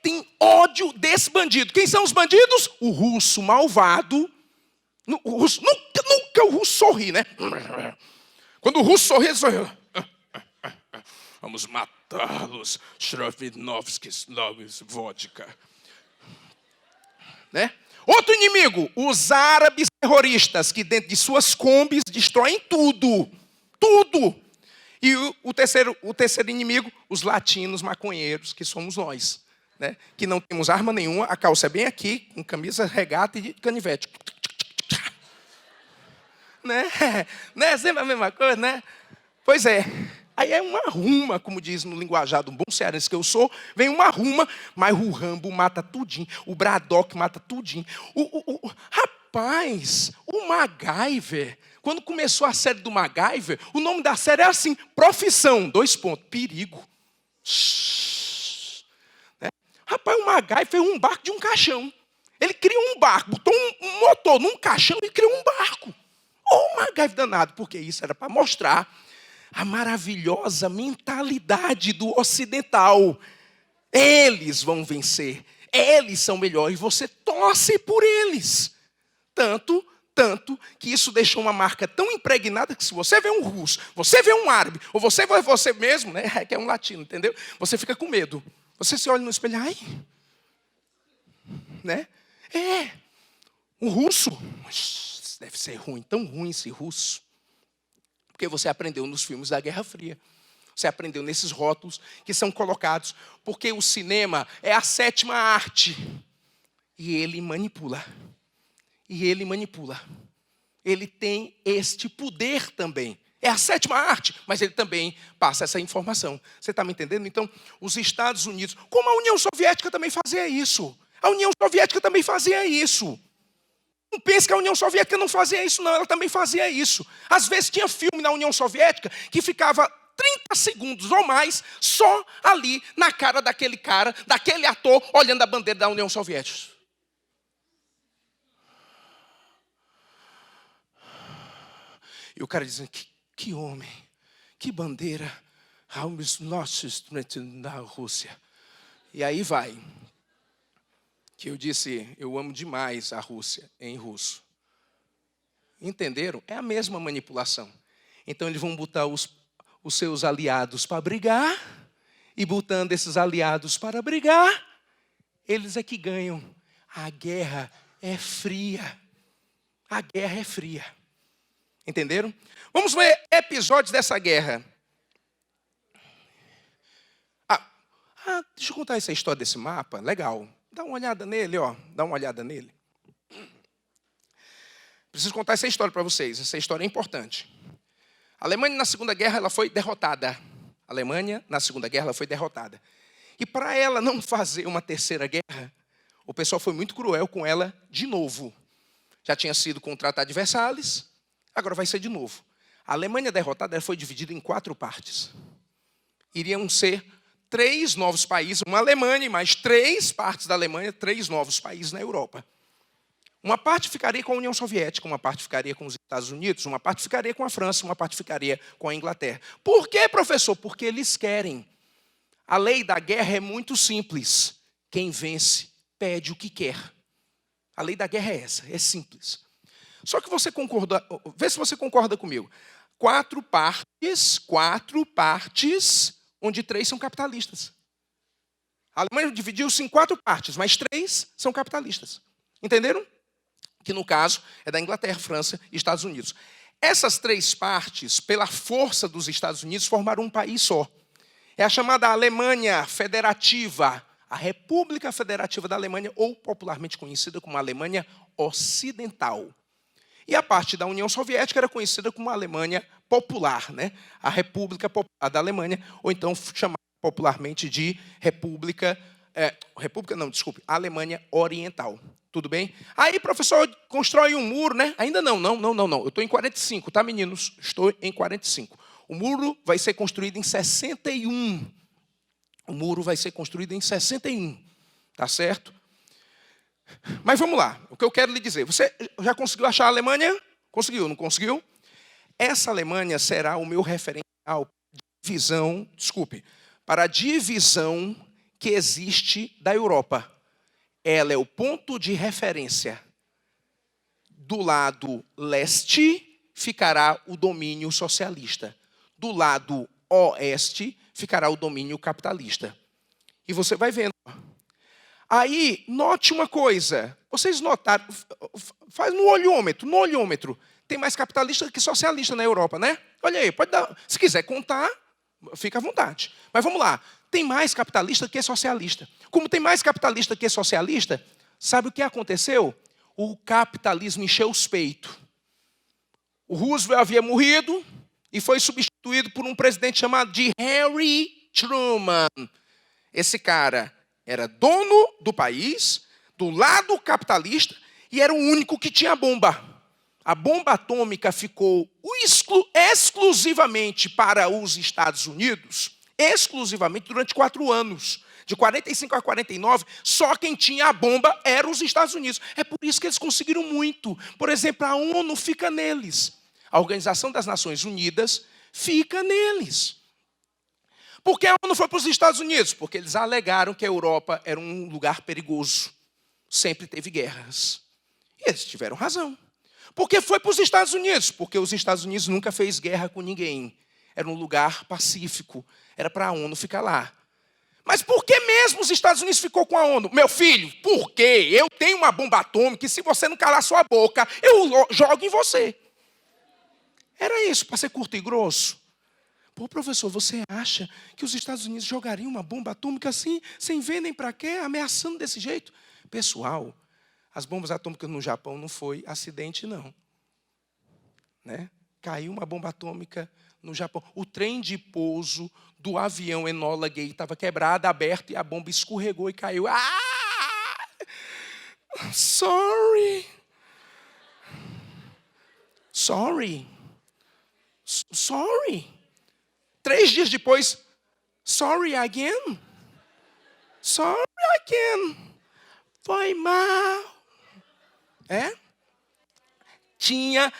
tem ódio desse bandido. Quem são os bandidos? O russo malvado. O russo, nunca o russo sorri, né? Quando o russo sorri, ele sorriu. Vamos matá-los. Shrovinovsky, vodka. Né? Outro inimigo, os árabes terroristas, que dentro de suas combis destroem tudo. Tudo. E o terceiro inimigo, os latinos maconheiros, que somos nós. Né? Que não temos arma nenhuma, a calça é bem aqui, com camisa, regata e canivete. Né? Né? Sempre a mesma coisa, né? Pois é. Aí é uma ruma, como diz no linguajar do bom cearense que eu sou, vem uma ruma, mas o Rambo mata tudinho, o Braddock mata tudinho. Rapaz, o MacGyver, quando começou a série do MacGyver, o nome da série é assim, Profissão, : perigo. Né? Rapaz, o MacGyver fez um barco de um caixão. Ele criou um barco, botou um motor num caixão e criou um barco. O MacGyver danado, porque isso era para mostrar a maravilhosa mentalidade do ocidental. Eles vão vencer. Eles são melhores. Você torce por eles. Tanto que isso deixou uma marca tão impregnada que se você vê um russo, você vê um árabe, ou você vê você mesmo, né, que é um latino, entendeu? Você fica com medo. Você se olha no espelho, ai, né? Um russo. Deve ser ruim, tão ruim esse russo. Porque você aprendeu nos filmes da Guerra Fria. Você aprendeu nesses rótulos que são colocados. Porque o cinema é a 7ª arte. E ele manipula. Ele tem este poder também. É a 7ª arte, mas ele também passa essa informação. Você está me entendendo? Então, os Estados Unidos, como a União Soviética também fazia isso. A União Soviética também fazia isso. Não pense que a União Soviética não fazia isso, não. Ela também fazia isso. Às vezes tinha filme na União Soviética que ficava 30 segundos ou mais só ali na cara, daquele ator, olhando a bandeira da União Soviética. E o cara dizendo, que homem, que bandeira, os nossos da Rússia. E aí vai, que eu disse, eu amo demais a Rússia, em russo. Entenderam? É a mesma manipulação. Então eles vão botar os seus aliados para brigar, e botando esses aliados para brigar, eles é que ganham. A guerra é fria. A guerra é fria. Entenderam? Vamos ver episódios dessa guerra. Deixa eu contar essa história desse mapa. Legal. Dá uma olhada nele, ó. Dá uma olhada nele. Preciso contar essa história para vocês. Essa história é importante. A Alemanha, na Segunda Guerra, ela foi derrotada. A Alemanha, na Segunda Guerra, ela foi derrotada. E para ela não fazer uma terceira guerra, o pessoal foi muito cruel com ela de novo. Já tinha sido com o Tratado de Versalhes, agora vai ser de novo. A Alemanha derrotada ela foi dividida em 4 partes. Iriam ser 3 novos países, uma Alemanha e mais 3 partes da Alemanha, 3 novos países na Europa. Uma parte ficaria com a União Soviética, uma parte ficaria com os Estados Unidos, uma parte ficaria com a França, uma parte ficaria com a Inglaterra. Por quê, professor? Porque eles querem. A lei da guerra é muito simples. Quem vence, pede o que quer. A lei da guerra é essa, é simples. Só que você concorda, vê se você concorda comigo. 4 partes, onde 3 são capitalistas. A Alemanha dividiu-se em 4 partes, mas 3 são capitalistas. Entenderam? Que no caso é da Inglaterra, França e Estados Unidos. Essas 3 partes, pela força dos Estados Unidos, formaram um país só. É a chamada Alemanha Federativa, a República Federativa da Alemanha, ou popularmente conhecida como Alemanha Ocidental. E a parte da União Soviética era conhecida como a Alemanha Popular, né? A República Popular da Alemanha, ou então chamada popularmente de Alemanha Oriental. Tudo bem? Aí, professor, constrói um muro, né? Ainda não. Eu estou em 45, tá, meninos? Estou em 45. O muro vai ser construído em 61. O muro vai ser construído em 61. Tá certo? Mas vamos lá. O que eu quero lhe dizer. Você já conseguiu achar a Alemanha? Conseguiu, não conseguiu? Essa Alemanha será o meu referencial para a divisão que existe da Europa. Ela é o ponto de referência. Do lado leste ficará o domínio socialista. Do lado oeste ficará o domínio capitalista. E você vai vendo. Aí, note uma coisa. Vocês notaram, faz no olhômetro. Tem mais capitalista que socialista na Europa, né? Olha aí, pode dar. Se quiser contar, fica à vontade. Mas vamos lá. Tem mais capitalista que socialista. Como tem mais capitalista que socialista, sabe o que aconteceu? O capitalismo encheu os peitos. O Roosevelt havia morrido e foi substituído por um presidente chamado de Harry Truman. Esse cara era dono do país, do lado capitalista, e era o único que tinha bomba. A bomba atômica ficou exclusivamente para os Estados Unidos, exclusivamente durante 4 anos. De 45 a 49, só quem tinha a bomba eram os Estados Unidos. É por isso que eles conseguiram muito. Por exemplo, a ONU fica neles. A Organização das Nações Unidas fica neles. Por que a ONU foi para os Estados Unidos? Porque eles alegaram que a Europa era um lugar perigoso. Sempre teve guerras. E eles tiveram razão. Por que foi para os Estados Unidos? Porque os Estados Unidos nunca fez guerra com ninguém. Era um lugar pacífico. Era para a ONU ficar lá. Mas por que mesmo os Estados Unidos ficou com a ONU? Meu filho, porque eu tenho uma bomba atômica e se você não calar sua boca, eu jogo em você. Era isso, para ser curto e grosso. Pô, professor, você acha que os Estados Unidos jogariam uma bomba atômica assim, sem ver nem para quê, ameaçando desse jeito? Pessoal, as bombas atômicas no Japão não foi acidente, não. Né? Caiu uma bomba atômica no Japão. O trem de pouso do avião Enola Gay estava quebrado, aberto, e a bomba escorregou e caiu. Sorry. 3 dias depois, sorry again. Sorry again. Foi mal. Tinha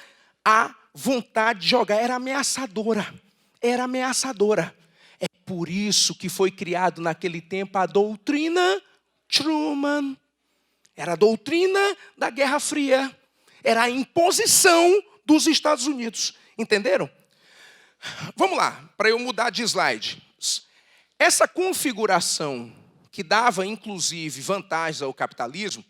a vontade de jogar, era ameaçadora. É por isso que foi criado naquele tempo a doutrina Truman. Era a doutrina da Guerra Fria. Era a imposição dos Estados Unidos. Entenderam? Vamos lá, para eu mudar de slide. Essa configuração que dava, inclusive, vantagens ao capitalismo,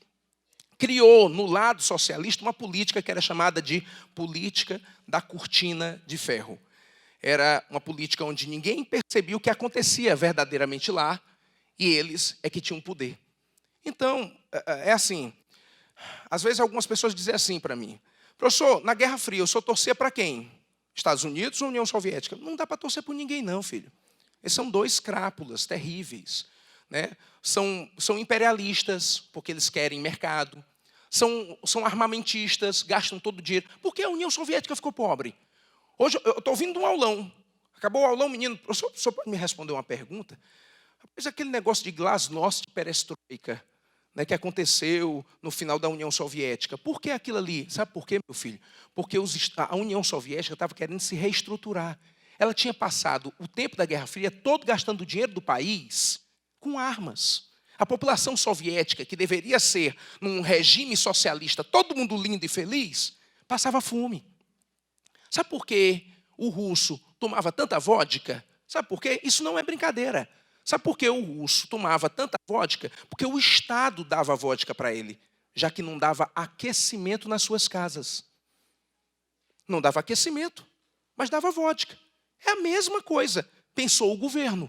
criou, no lado socialista, uma política que era chamada de política da cortina de ferro. Era uma política onde ninguém percebia o que acontecia verdadeiramente lá, e eles é que tinham poder. Então, é assim, às vezes algumas pessoas dizem assim para mim, professor, na Guerra Fria eu só torcia para quem? Estados Unidos ou União Soviética? Não dá para torcer por ninguém não, filho. Eles são 2 crápulas terríveis. Né? São imperialistas, porque eles querem mercado. São armamentistas, gastam todo o dinheiro. Por que a União Soviética ficou pobre? Hoje eu estou ouvindo um aulão. Acabou o aulão, menino. O senhor pode me responder uma pergunta? Rapaz, aquele negócio de glasnost e perestroika, né, que aconteceu no final da União Soviética. Por que aquilo ali? Sabe por quê, meu filho? Porque a União Soviética estava querendo se reestruturar. Ela tinha passado o tempo da Guerra Fria todo gastando o dinheiro do país com armas. A população soviética, que deveria ser num regime socialista, todo mundo lindo e feliz, passava fome. Sabe por que o russo tomava tanta vodka? Sabe por quê? Isso não é brincadeira. Sabe por que o russo tomava tanta vodka? Porque o Estado dava vodka para ele, já que não dava aquecimento nas suas casas. Não dava aquecimento, mas dava vodka. É a mesma coisa, pensou o governo.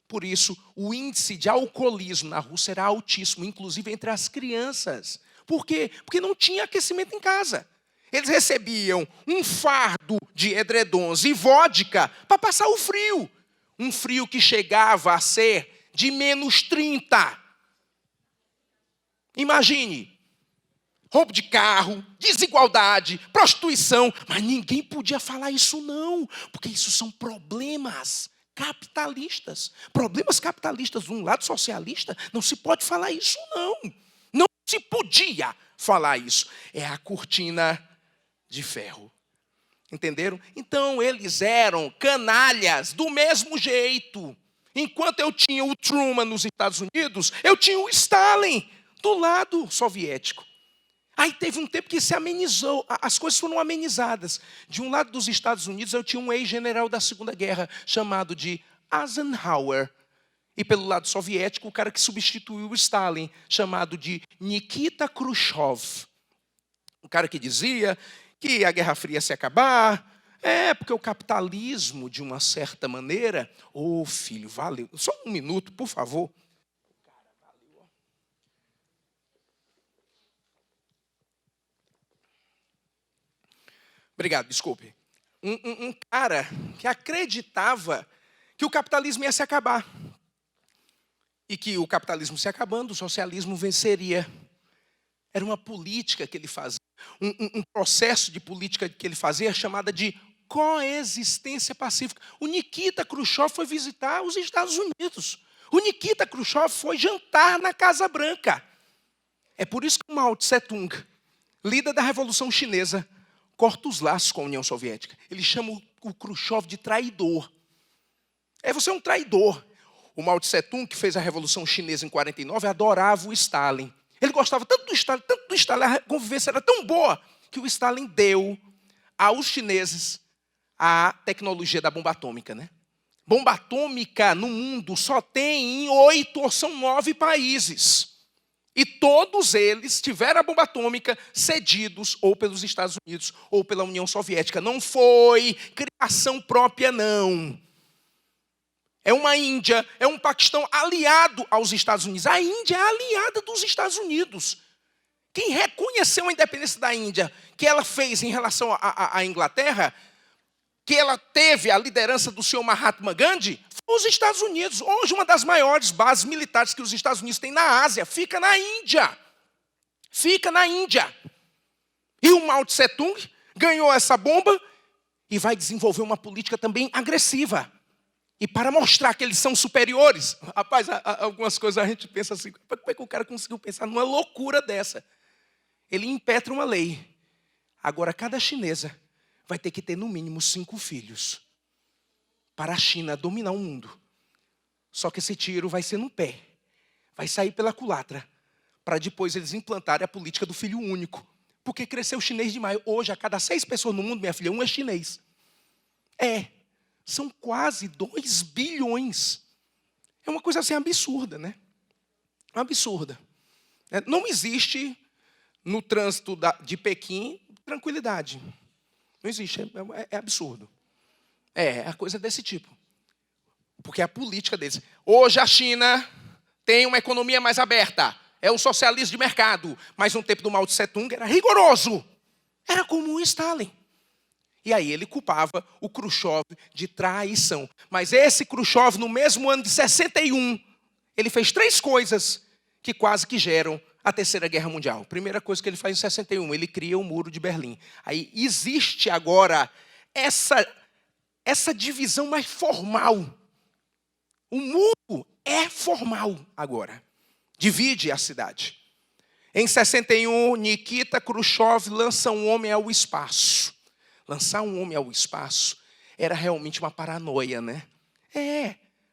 Por isso, o índice de alcoolismo na Rússia era altíssimo, inclusive entre as crianças. Por quê? Porque não tinha aquecimento em casa. Eles recebiam um fardo de edredons e vodka para passar o frio. Um frio que chegava a ser de -30. Imagine, roubo de carro, desigualdade, prostituição. Mas ninguém podia falar isso não, porque isso são problemas capitalistas. Problemas capitalistas de um lado socialista, não se pode falar isso não. Não se podia falar isso. É a cortina de ferro. Entenderam? Então, eles eram canalhas do mesmo jeito. Enquanto eu tinha o Truman nos Estados Unidos, eu tinha o Stalin do lado soviético. Aí teve um tempo que se amenizou, as coisas foram amenizadas. De um lado dos Estados Unidos, eu tinha um ex-general da Segunda Guerra, chamado de Eisenhower. E pelo lado soviético, o cara que substituiu o Stalin, chamado de Nikita Khrushchev. Um cara que dizia que a Guerra Fria ia se acabar, porque o capitalismo, de uma certa maneira... Ô, filho, valeu. Só um minuto, por favor. Obrigado, desculpe. Um cara que acreditava que o capitalismo ia se acabar. E que o capitalismo se acabando, o socialismo venceria. Era uma política que ele fazia. Um processo de política que ele fazia chamada de coexistência pacífica. O Nikita Khrushchev foi visitar os Estados Unidos. O Nikita Khrushchev foi jantar na Casa Branca. É por isso que o Mao Tse-tung, líder da Revolução Chinesa, corta os laços com a União Soviética. Ele chama o Khrushchev de traidor. Você é um traidor. O Mao Tse-tung, que fez a Revolução Chinesa em 49, adorava o Stalin. Ele gostava tanto do Stalin, a convivência era tão boa, que o Stalin deu aos chineses a tecnologia da bomba atômica. Né? Bomba atômica no mundo só tem em 8 ou são 9 países. E todos eles tiveram a bomba atômica cedidos ou pelos Estados Unidos ou pela União Soviética. Não foi criação própria, não. É uma Índia, é um Paquistão aliado aos Estados Unidos. A Índia é aliada dos Estados Unidos. Quem reconheceu a independência da Índia, que ela fez em relação à Inglaterra, que ela teve a liderança do senhor Mahatma Gandhi, foi os Estados Unidos. Hoje, uma das maiores bases militares que os Estados Unidos têm na Ásia fica na Índia. Fica na Índia. E o Mao Tse-tung ganhou essa bomba e vai desenvolver uma política também agressiva. E para mostrar que eles são superiores, rapaz, algumas coisas a gente pensa assim, como é que o cara conseguiu pensar numa loucura dessa? Ele impetra uma lei. Agora, cada chinesa vai ter que ter no mínimo 5 filhos para a China dominar o mundo. Só que esse tiro vai ser no pé. Vai sair pela culatra. Para depois eles implantarem a política do filho único. Porque cresceu chinês demais. Hoje, a cada 6 pessoas no mundo, minha filha, 1 é chinês. São quase 2 bilhões. É uma coisa assim absurda, né? Absurda. Não existe no trânsito de Pequim tranquilidade. Não existe, é absurdo. É a coisa desse tipo. Porque é a política deles. Hoje a China tem uma economia mais aberta. É o socialismo de mercado. Mas no tempo do Mao Tse Tung era rigoroso. Era como o Stalin. E aí ele culpava o Khrushchev de traição. Mas esse Khrushchev, no mesmo ano de 61, ele fez 3 coisas que quase que geram a Terceira Guerra Mundial. Primeira coisa que ele faz em 61, ele cria o Muro de Berlim. Aí existe agora essa divisão mais formal. O muro é formal agora. Divide a cidade. Em 61, Nikita Khrushchev lança um homem ao espaço. Lançar um homem ao espaço era realmente uma paranoia, né?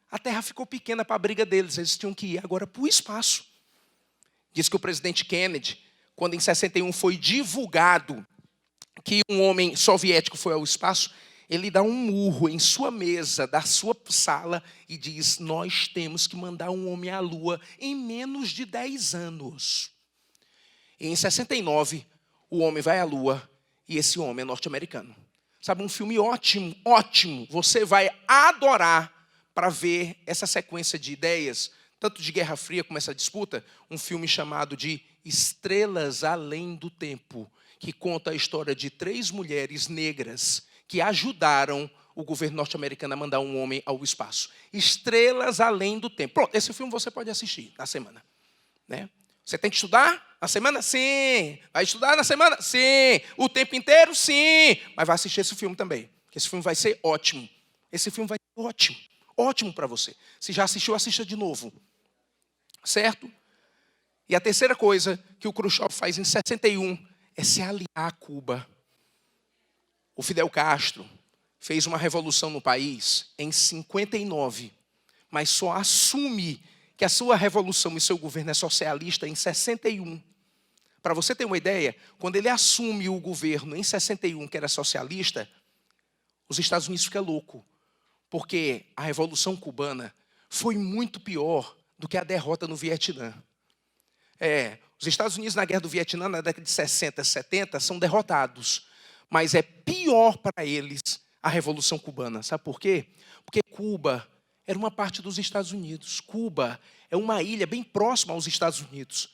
A Terra ficou pequena para a briga deles. Eles tinham que ir agora para o espaço. Diz que o presidente Kennedy, quando em 61 foi divulgado que um homem soviético foi ao espaço, ele dá um murro em sua mesa, da sua sala, e diz: nós temos que mandar um homem à Lua em menos de 10 anos. E em 69, o homem vai à Lua, e esse homem é norte-americano. Sabe, um filme ótimo, ótimo. Você vai adorar para ver essa sequência de ideias, tanto de Guerra Fria como essa disputa, um filme chamado de Estrelas Além do Tempo, que conta a história de 3 mulheres negras que ajudaram o governo norte-americano a mandar um homem ao espaço. Estrelas Além do Tempo. Pronto, esse filme você pode assistir na semana, né? Você tem que estudar na semana? Sim. Vai estudar na semana? Sim. O tempo inteiro? Sim. Mas vai assistir esse filme também, porque esse filme vai ser ótimo. Esse filme vai ser ótimo. Ótimo para você. Se já assistiu, assista de novo. Certo? E a terceira coisa que o Khrushchev faz em 61 é se aliar a Cuba. O Fidel Castro fez uma revolução no país em 59, mas só assume que a sua revolução e seu governo é socialista em 61. Para você ter uma ideia, quando ele assume o governo em 61, que era socialista, os Estados Unidos ficam loucos, porque a Revolução Cubana foi muito pior do que a derrota no Vietnã. Os Estados Unidos na Guerra do Vietnã, na década de 60, 70, são derrotados. Mas é pior para eles a Revolução Cubana. Sabe por quê? Porque Cuba era uma parte dos Estados Unidos. Cuba é uma ilha bem próxima aos Estados Unidos.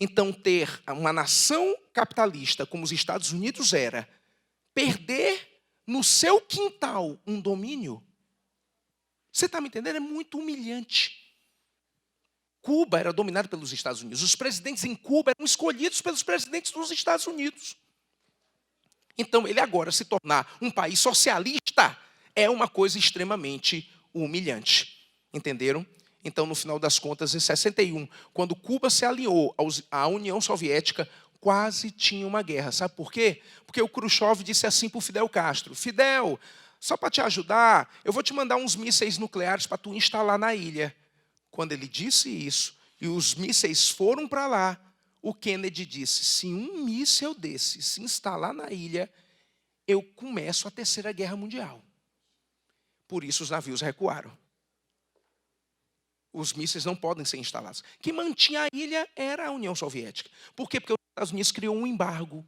Então, ter uma nação capitalista como os Estados Unidos era, perder no seu quintal um domínio, você está me entendendo? É muito humilhante. Cuba era dominada pelos Estados Unidos. Os presidentes em Cuba eram escolhidos pelos presidentes dos Estados Unidos. Então, ele agora se tornar um país socialista é uma coisa extremamente humilhante. Entenderam? Então, no final das contas, em 61, quando Cuba se alinhou à União Soviética, quase tinha uma guerra. Sabe por quê? Porque o Khrushchev disse assim para o Fidel Castro: Fidel, só para te ajudar, eu vou te mandar uns mísseis nucleares para tu instalar na ilha. Quando ele disse isso, e os mísseis foram para lá, o Kennedy disse: se um míssel desse se instalar na ilha, eu começo a Terceira Guerra Mundial. Por isso os navios recuaram. Os mísseis não podem ser instalados. Quem mantinha a ilha era a União Soviética. Por quê? Porque os Estados Unidos criou um embargo.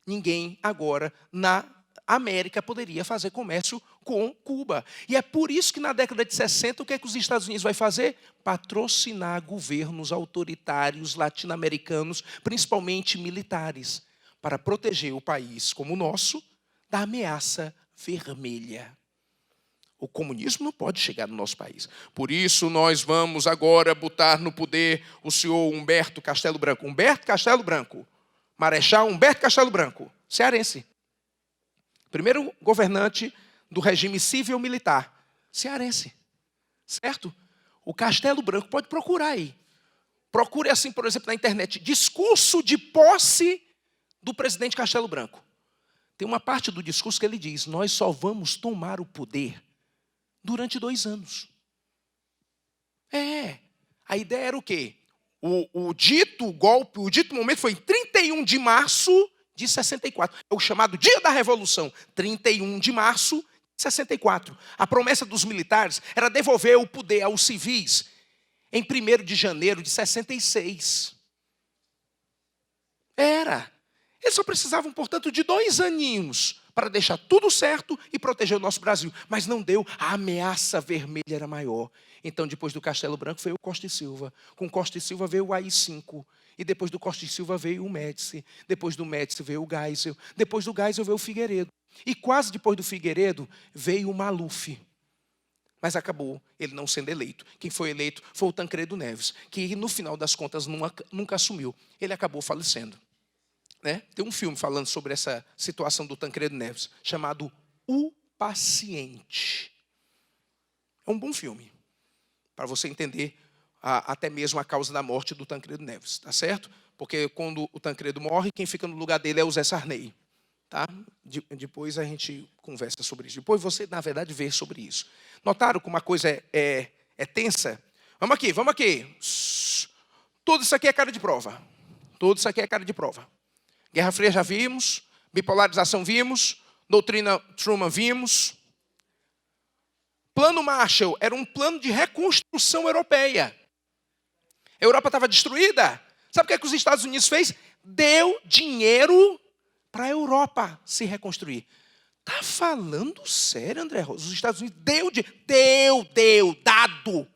Ninguém agora na América poderia fazer comércio com Cuba. E é por isso que na década de 60, o que é que os Estados Unidos vai fazer? Patrocinar governos autoritários latino-americanos, principalmente militares, para proteger o país como o nosso da ameaça vermelha. O comunismo não pode chegar no nosso país. Por isso, nós vamos agora botar no poder o senhor Humberto Castelo Branco. Humberto Castelo Branco. Marechal Humberto Castelo Branco, cearense. Primeiro governante do regime civil-militar cearense, certo? O Castelo Branco, pode procurar aí. Procure assim, por exemplo, na internet, discurso de posse do presidente Castelo Branco. Tem uma parte do discurso que ele diz, nós só vamos tomar o poder durante 2 anos. A ideia era o quê? O dito golpe, o dito momento foi em 31 de março de 64. É o chamado Dia da Revolução, 31 de março de 64. A promessa dos militares era devolver o poder aos civis em 1º de janeiro de 66. Eles só precisavam, portanto, de 2 aninhos para deixar tudo certo e proteger o nosso Brasil. Mas não deu, a ameaça vermelha era maior. Então, depois do Castelo Branco, veio o Costa e Silva. Com Costa e Silva veio o AI-5. E depois do Costa e Silva veio o Médici. Depois do Médici veio o Geisel. Depois do Geisel veio o Figueiredo. E quase depois do Figueiredo veio o Maluf. Mas acabou ele não sendo eleito. Quem foi eleito foi o Tancredo Neves, que no final das contas nunca assumiu. Ele acabou falecendo. Tem um filme falando sobre essa situação do Tancredo Neves, chamado O Paciente. É um bom filme, para você entender até mesmo a causa da morte do Tancredo Neves, tá certo? Porque quando o Tancredo morre, quem fica no lugar dele é o Zé Sarney. Tá? Depois a gente conversa sobre isso. Depois você, na verdade, vê sobre isso. Notaram como a coisa é tensa? Vamos aqui. Tudo isso aqui é cara de prova. Guerra Fria já vimos, bipolarização vimos, doutrina Truman vimos. Plano Marshall era um plano de reconstrução europeia. A Europa estava destruída. Sabe o que os Estados Unidos fez? Deu dinheiro para a Europa se reconstruir. Está falando sério, André? Os Estados Unidos dado.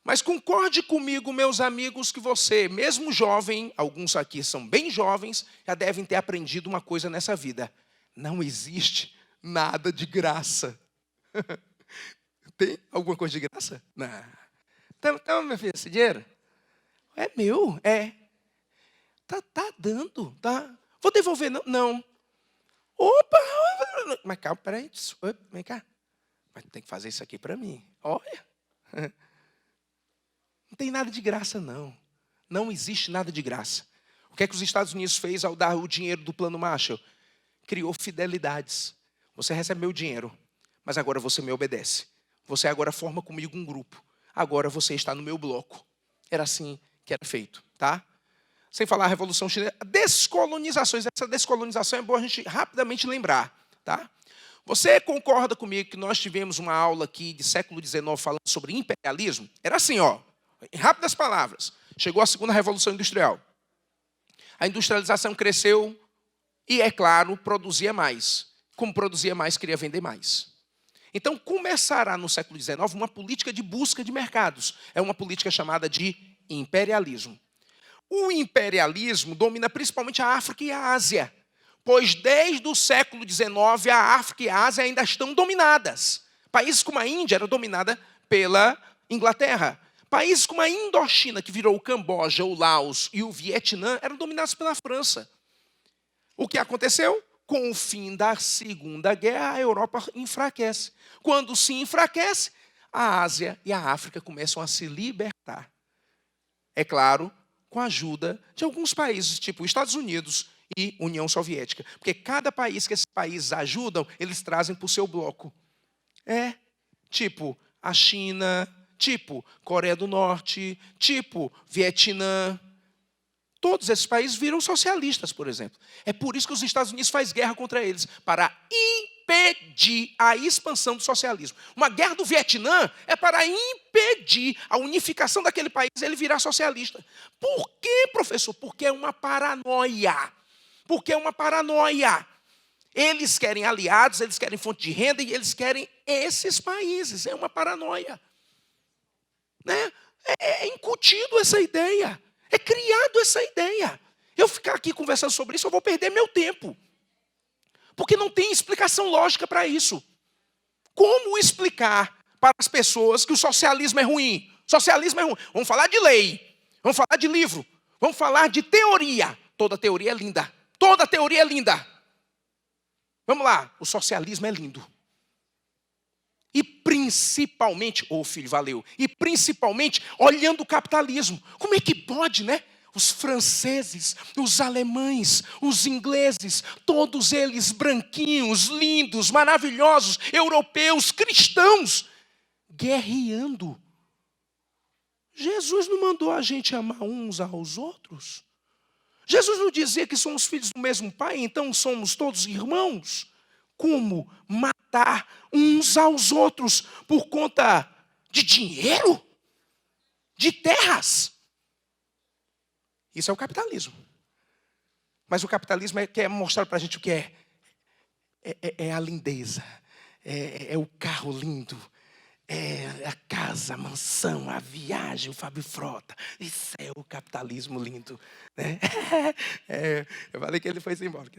Mas concorde comigo, meus amigos, que você, mesmo jovem, alguns aqui são bem jovens, já devem ter aprendido uma coisa nessa vida. Não existe nada de graça. Tem alguma coisa de graça? Não. Então, minha filha, esse dinheiro é meu, Tá dando, tá? Vou devolver, não. Opa! Mas calma, peraí. Vem cá. Mas tem que fazer isso aqui para mim. Olha. Não tem nada de graça, não. Não existe nada de graça. O que é que os Estados Unidos fez ao dar o dinheiro do Plano Marshall? Criou fidelidades. Você recebe meu dinheiro, mas agora você me obedece. Você agora forma comigo um grupo. Agora você está no meu bloco. Era assim que era feito, tá? Sem falar a Revolução Chinesa, descolonizações. Essa descolonização é boa a gente rapidamente lembrar, tá? Você concorda comigo que nós tivemos uma aula aqui de século XIX falando sobre imperialismo? Era assim, em rápidas palavras. Chegou a segunda Revolução Industrial. A industrialização cresceu e, é claro, produzia mais. Como produzia mais, queria vender mais. Então, começará no século XIX uma política de busca de mercados. É uma política chamada de imperialismo. O imperialismo domina principalmente a África e a Ásia, pois desde o século XIX a África e a Ásia ainda estão dominadas. Países como a Índia eram dominados pela Inglaterra. Países como a Indochina, que virou o Camboja, o Laos e o Vietnã, eram dominados pela França. O que aconteceu? Com o fim da Segunda Guerra, a Europa enfraquece. Quando se enfraquece, a Ásia e a África começam a se libertar. É claro, com a ajuda de alguns países, tipo Estados Unidos e União Soviética. Porque cada país que esses países ajudam, eles trazem para o seu bloco. Tipo a China, tipo Coreia do Norte, tipo Vietnã. Todos esses países viram socialistas, por exemplo. É por isso que os Estados Unidos faz guerra contra eles, para impedir a expansão do socialismo. Uma guerra do Vietnã é para impedir a unificação daquele país e ele virar socialista. Por quê, professor? Porque é uma paranoia. Eles querem aliados, eles querem fonte de renda e eles querem esses países. É uma paranoia. É incutido essa ideia. É criado essa ideia. Eu ficar aqui conversando sobre isso, eu vou perder meu tempo. Porque não tem explicação lógica para isso. Como explicar para as pessoas que o socialismo é ruim? Socialismo é ruim. Vamos falar de lei. Vamos falar de livro. Vamos falar de teoria. Toda teoria é linda. Toda teoria é linda. Vamos lá. O socialismo é lindo. E principalmente, filho, valeu. E principalmente olhando o capitalismo. Como é que pode, né? Os franceses, os alemães, os ingleses, todos eles branquinhos, lindos, maravilhosos, europeus, cristãos, guerreando. Jesus não mandou a gente amar uns aos outros? Jesus não dizia que somos filhos do mesmo Pai, então somos todos irmãos? Como matar uns aos outros por conta de dinheiro? De terras? Isso é o capitalismo. Mas o capitalismo quer mostrar para a gente o que é. É a lindeza. É o carro lindo. É a casa, a mansão, a viagem, o Fábio Frota. Isso é o capitalismo lindo. Né? Eu falei que ele foi embora.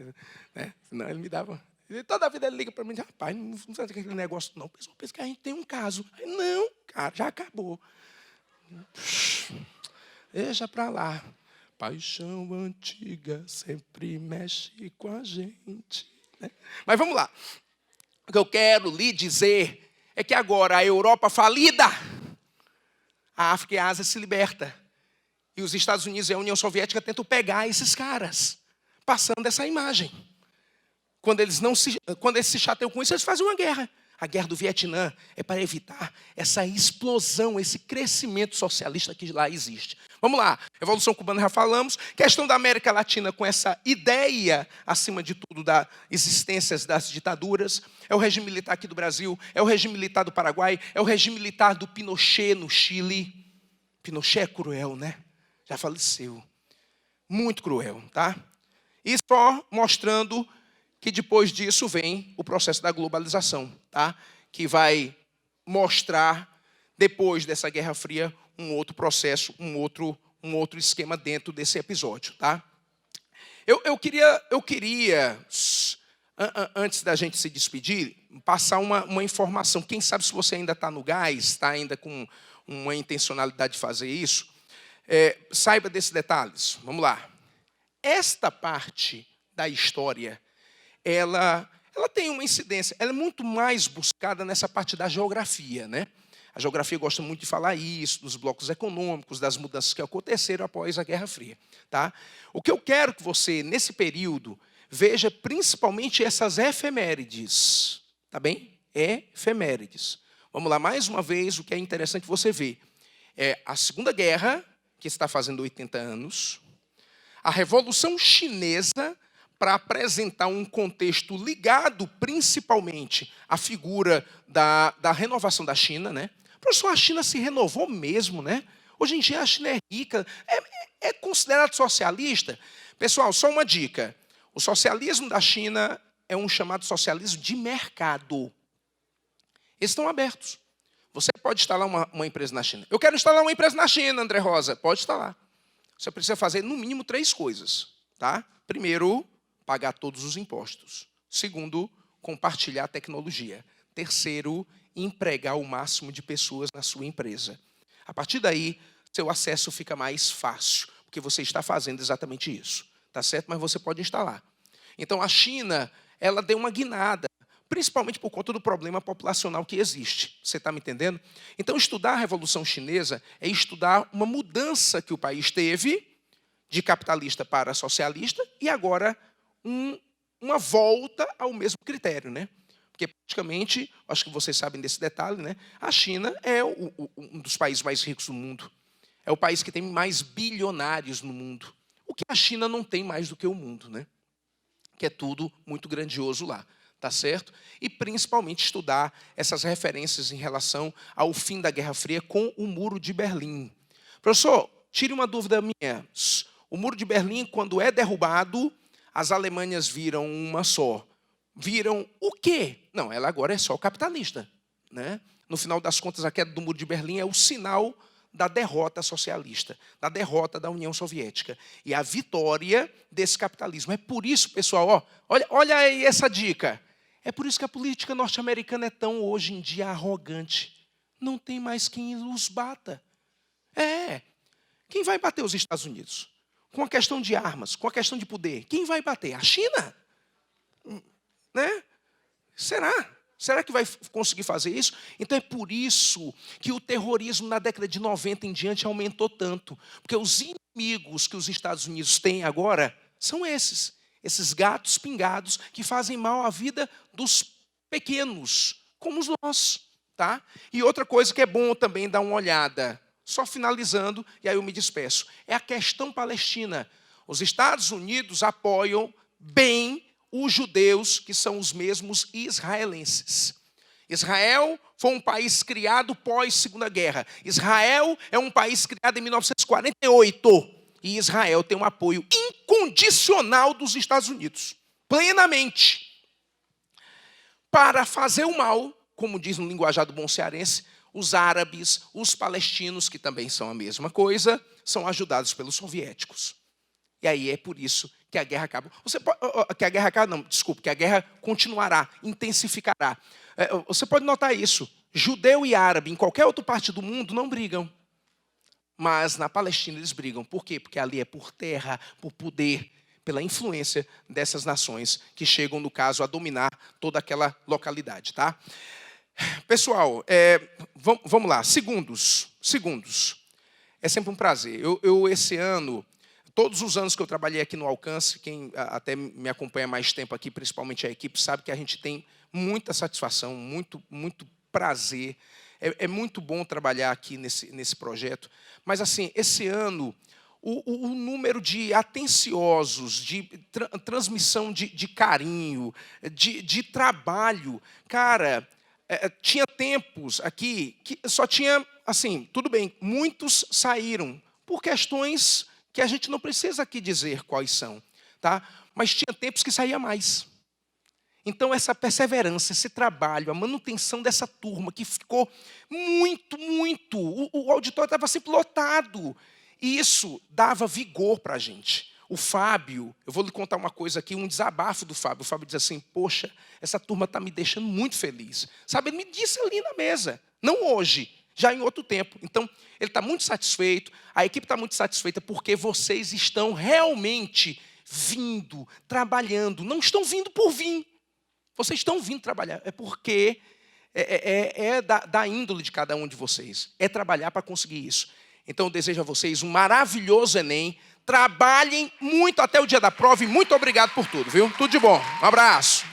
Né? Senão ele me dava... Toda a vida ele liga para mim e diz, rapaz, não sabe aquele negócio não. O pessoal pensa que a gente tem um caso. Não, cara, já acabou. Deixa para lá. Paixão antiga sempre mexe com a gente. Né? Mas vamos lá. O que eu quero lhe dizer é que agora a Europa falida, a África e a Ásia se liberta. E os Estados Unidos e a União Soviética tentam pegar esses caras, passando essa imagem. Quando eles se chateiam com isso, eles fazem uma guerra. A guerra do Vietnã é para evitar essa explosão, esse crescimento socialista que lá existe. Vamos lá, Revolução Cubana já falamos. Questão da América Latina com essa ideia, acima de tudo, da existência das ditaduras. É o regime militar aqui do Brasil, é o regime militar do Paraguai, é o regime militar do Pinochet no Chile. Pinochet é cruel, né? Já faleceu. Muito cruel, tá? E só mostrando que depois disso vem o processo da globalização, tá? Que vai mostrar, depois dessa Guerra Fria, um outro processo, um outro esquema dentro desse episódio, tá? Eu queria, antes da gente se despedir, passar uma informação. Quem sabe se você ainda está no gás, está ainda com uma intencionalidade de fazer isso, saiba desses detalhes. Vamos lá. Esta parte da história, ela tem uma incidência, ela é muito mais buscada nessa parte da geografia, né? A geografia gosta muito de falar isso, dos blocos econômicos, das mudanças que aconteceram após a Guerra Fria, tá? O que eu quero que você, nesse período, veja principalmente essas efemérides, tá bem? Efemérides. Vamos lá, mais uma vez, o que é interessante você ver. É a Segunda Guerra, que está fazendo 80 anos, a Revolução Chinesa, para apresentar um contexto ligado principalmente à figura da renovação da China, né? Professor, a China se renovou mesmo, né? Hoje em dia a China é rica, é considerado socialista. Pessoal, só uma dica. O socialismo da China é um chamado socialismo de mercado. Eles estão abertos. Você pode instalar uma empresa na China. Eu quero instalar uma empresa na China, André Rosa. Pode instalar. Você precisa fazer, no mínimo, 3 coisas. Tá? Primeiro, pagar todos os impostos. Segundo, compartilhar a tecnologia. Terceiro, empregar o máximo de pessoas na sua empresa. A partir daí, seu acesso fica mais fácil, porque você está fazendo exatamente isso. Tá certo? Mas você pode instalar. Então, a China, ela deu uma guinada, principalmente por conta do problema populacional que existe. Você está me entendendo? Então, estudar a Revolução Chinesa é estudar uma mudança que o país teve de capitalista para socialista e agora uma volta ao mesmo critério, né? Porque, praticamente, acho que vocês sabem desse detalhe, né? A China é um dos países mais ricos do mundo. É o país que tem mais bilionários no mundo. O que a China não tem mais do que o mundo, né? Que é tudo muito grandioso lá, tá certo? E, principalmente, estudar essas referências em relação ao fim da Guerra Fria com o Muro de Berlim. Professor, tire uma dúvida minha. O Muro de Berlim, quando é derrubado, as Alemanhas viram uma só. Viram o quê? Não, ela agora é só capitalista, né? No final das contas, a queda do Muro de Berlim é o sinal da derrota socialista, da derrota da União Soviética e a vitória desse capitalismo. É por isso, pessoal, olha aí essa dica. É por isso que a política norte-americana é tão, hoje em dia, arrogante. Não tem mais quem os bata. Quem vai bater os Estados Unidos? Com a questão de armas, com a questão de poder. Quem vai bater? A China? Né? Será? Será que vai conseguir fazer isso? Então é por isso que o terrorismo na década de 90 em diante aumentou tanto. Porque os inimigos que os Estados Unidos têm agora são esses gatos pingados que fazem mal à vida dos pequenos, como nós. Tá? E outra coisa que é bom também dar uma olhada, só finalizando, e aí eu me despeço, é a questão palestina. Os Estados Unidos apoiam bem os judeus, que são os mesmos israelenses. Israel foi um país criado pós-Segunda Guerra. Israel é um país criado em 1948. E Israel tem um apoio incondicional dos Estados Unidos, plenamente, para fazer o mal, como diz no linguajar do bom cearense, os árabes, os palestinos, que também são a mesma coisa, são ajudados pelos soviéticos. E aí é por isso que a guerra acaba. Que a guerra continuará, intensificará. Você pode notar isso. Judeu e árabe, em qualquer outra parte do mundo, não brigam. Mas na Palestina eles brigam. Por quê? Porque ali é por terra, por poder, pela influência dessas nações que chegam, no caso, a dominar toda aquela localidade. Tá? Pessoal, vamos lá. Segundos. É sempre um prazer. Eu esse ano... Todos os anos que eu trabalhei aqui no Alcance, quem até me acompanha mais tempo aqui, principalmente a equipe, sabe que a gente tem muita satisfação, muito prazer. É muito bom trabalhar aqui nesse projeto. Mas, assim, esse ano, o número de atenciosos, de transmissão de carinho, de trabalho, cara, tinha tempos aqui que só tinha, assim, tudo bem, muitos saíram por questões que a gente não precisa aqui dizer quais são, tá? Mas tinha tempos que saía mais. Então, essa perseverança, esse trabalho, a manutenção dessa turma, que ficou muito, o auditório estava sempre lotado. E isso dava vigor para a gente. O Fábio, eu vou lhe contar uma coisa aqui, um desabafo do Fábio. O Fábio diz assim, poxa, essa turma está me deixando muito feliz. Sabe, ele me disse ali na mesa, não hoje, já em outro tempo. Então, ele está muito satisfeito, a equipe está muito satisfeita, porque vocês estão realmente vindo, trabalhando. Não estão vindo por vir. Vocês estão vindo trabalhar. É porque da índole de cada um de vocês. É trabalhar para conseguir isso. Então, eu desejo a vocês um maravilhoso Enem. Trabalhem muito até o dia da prova e muito obrigado por tudo, viu? Tudo de bom. Um abraço.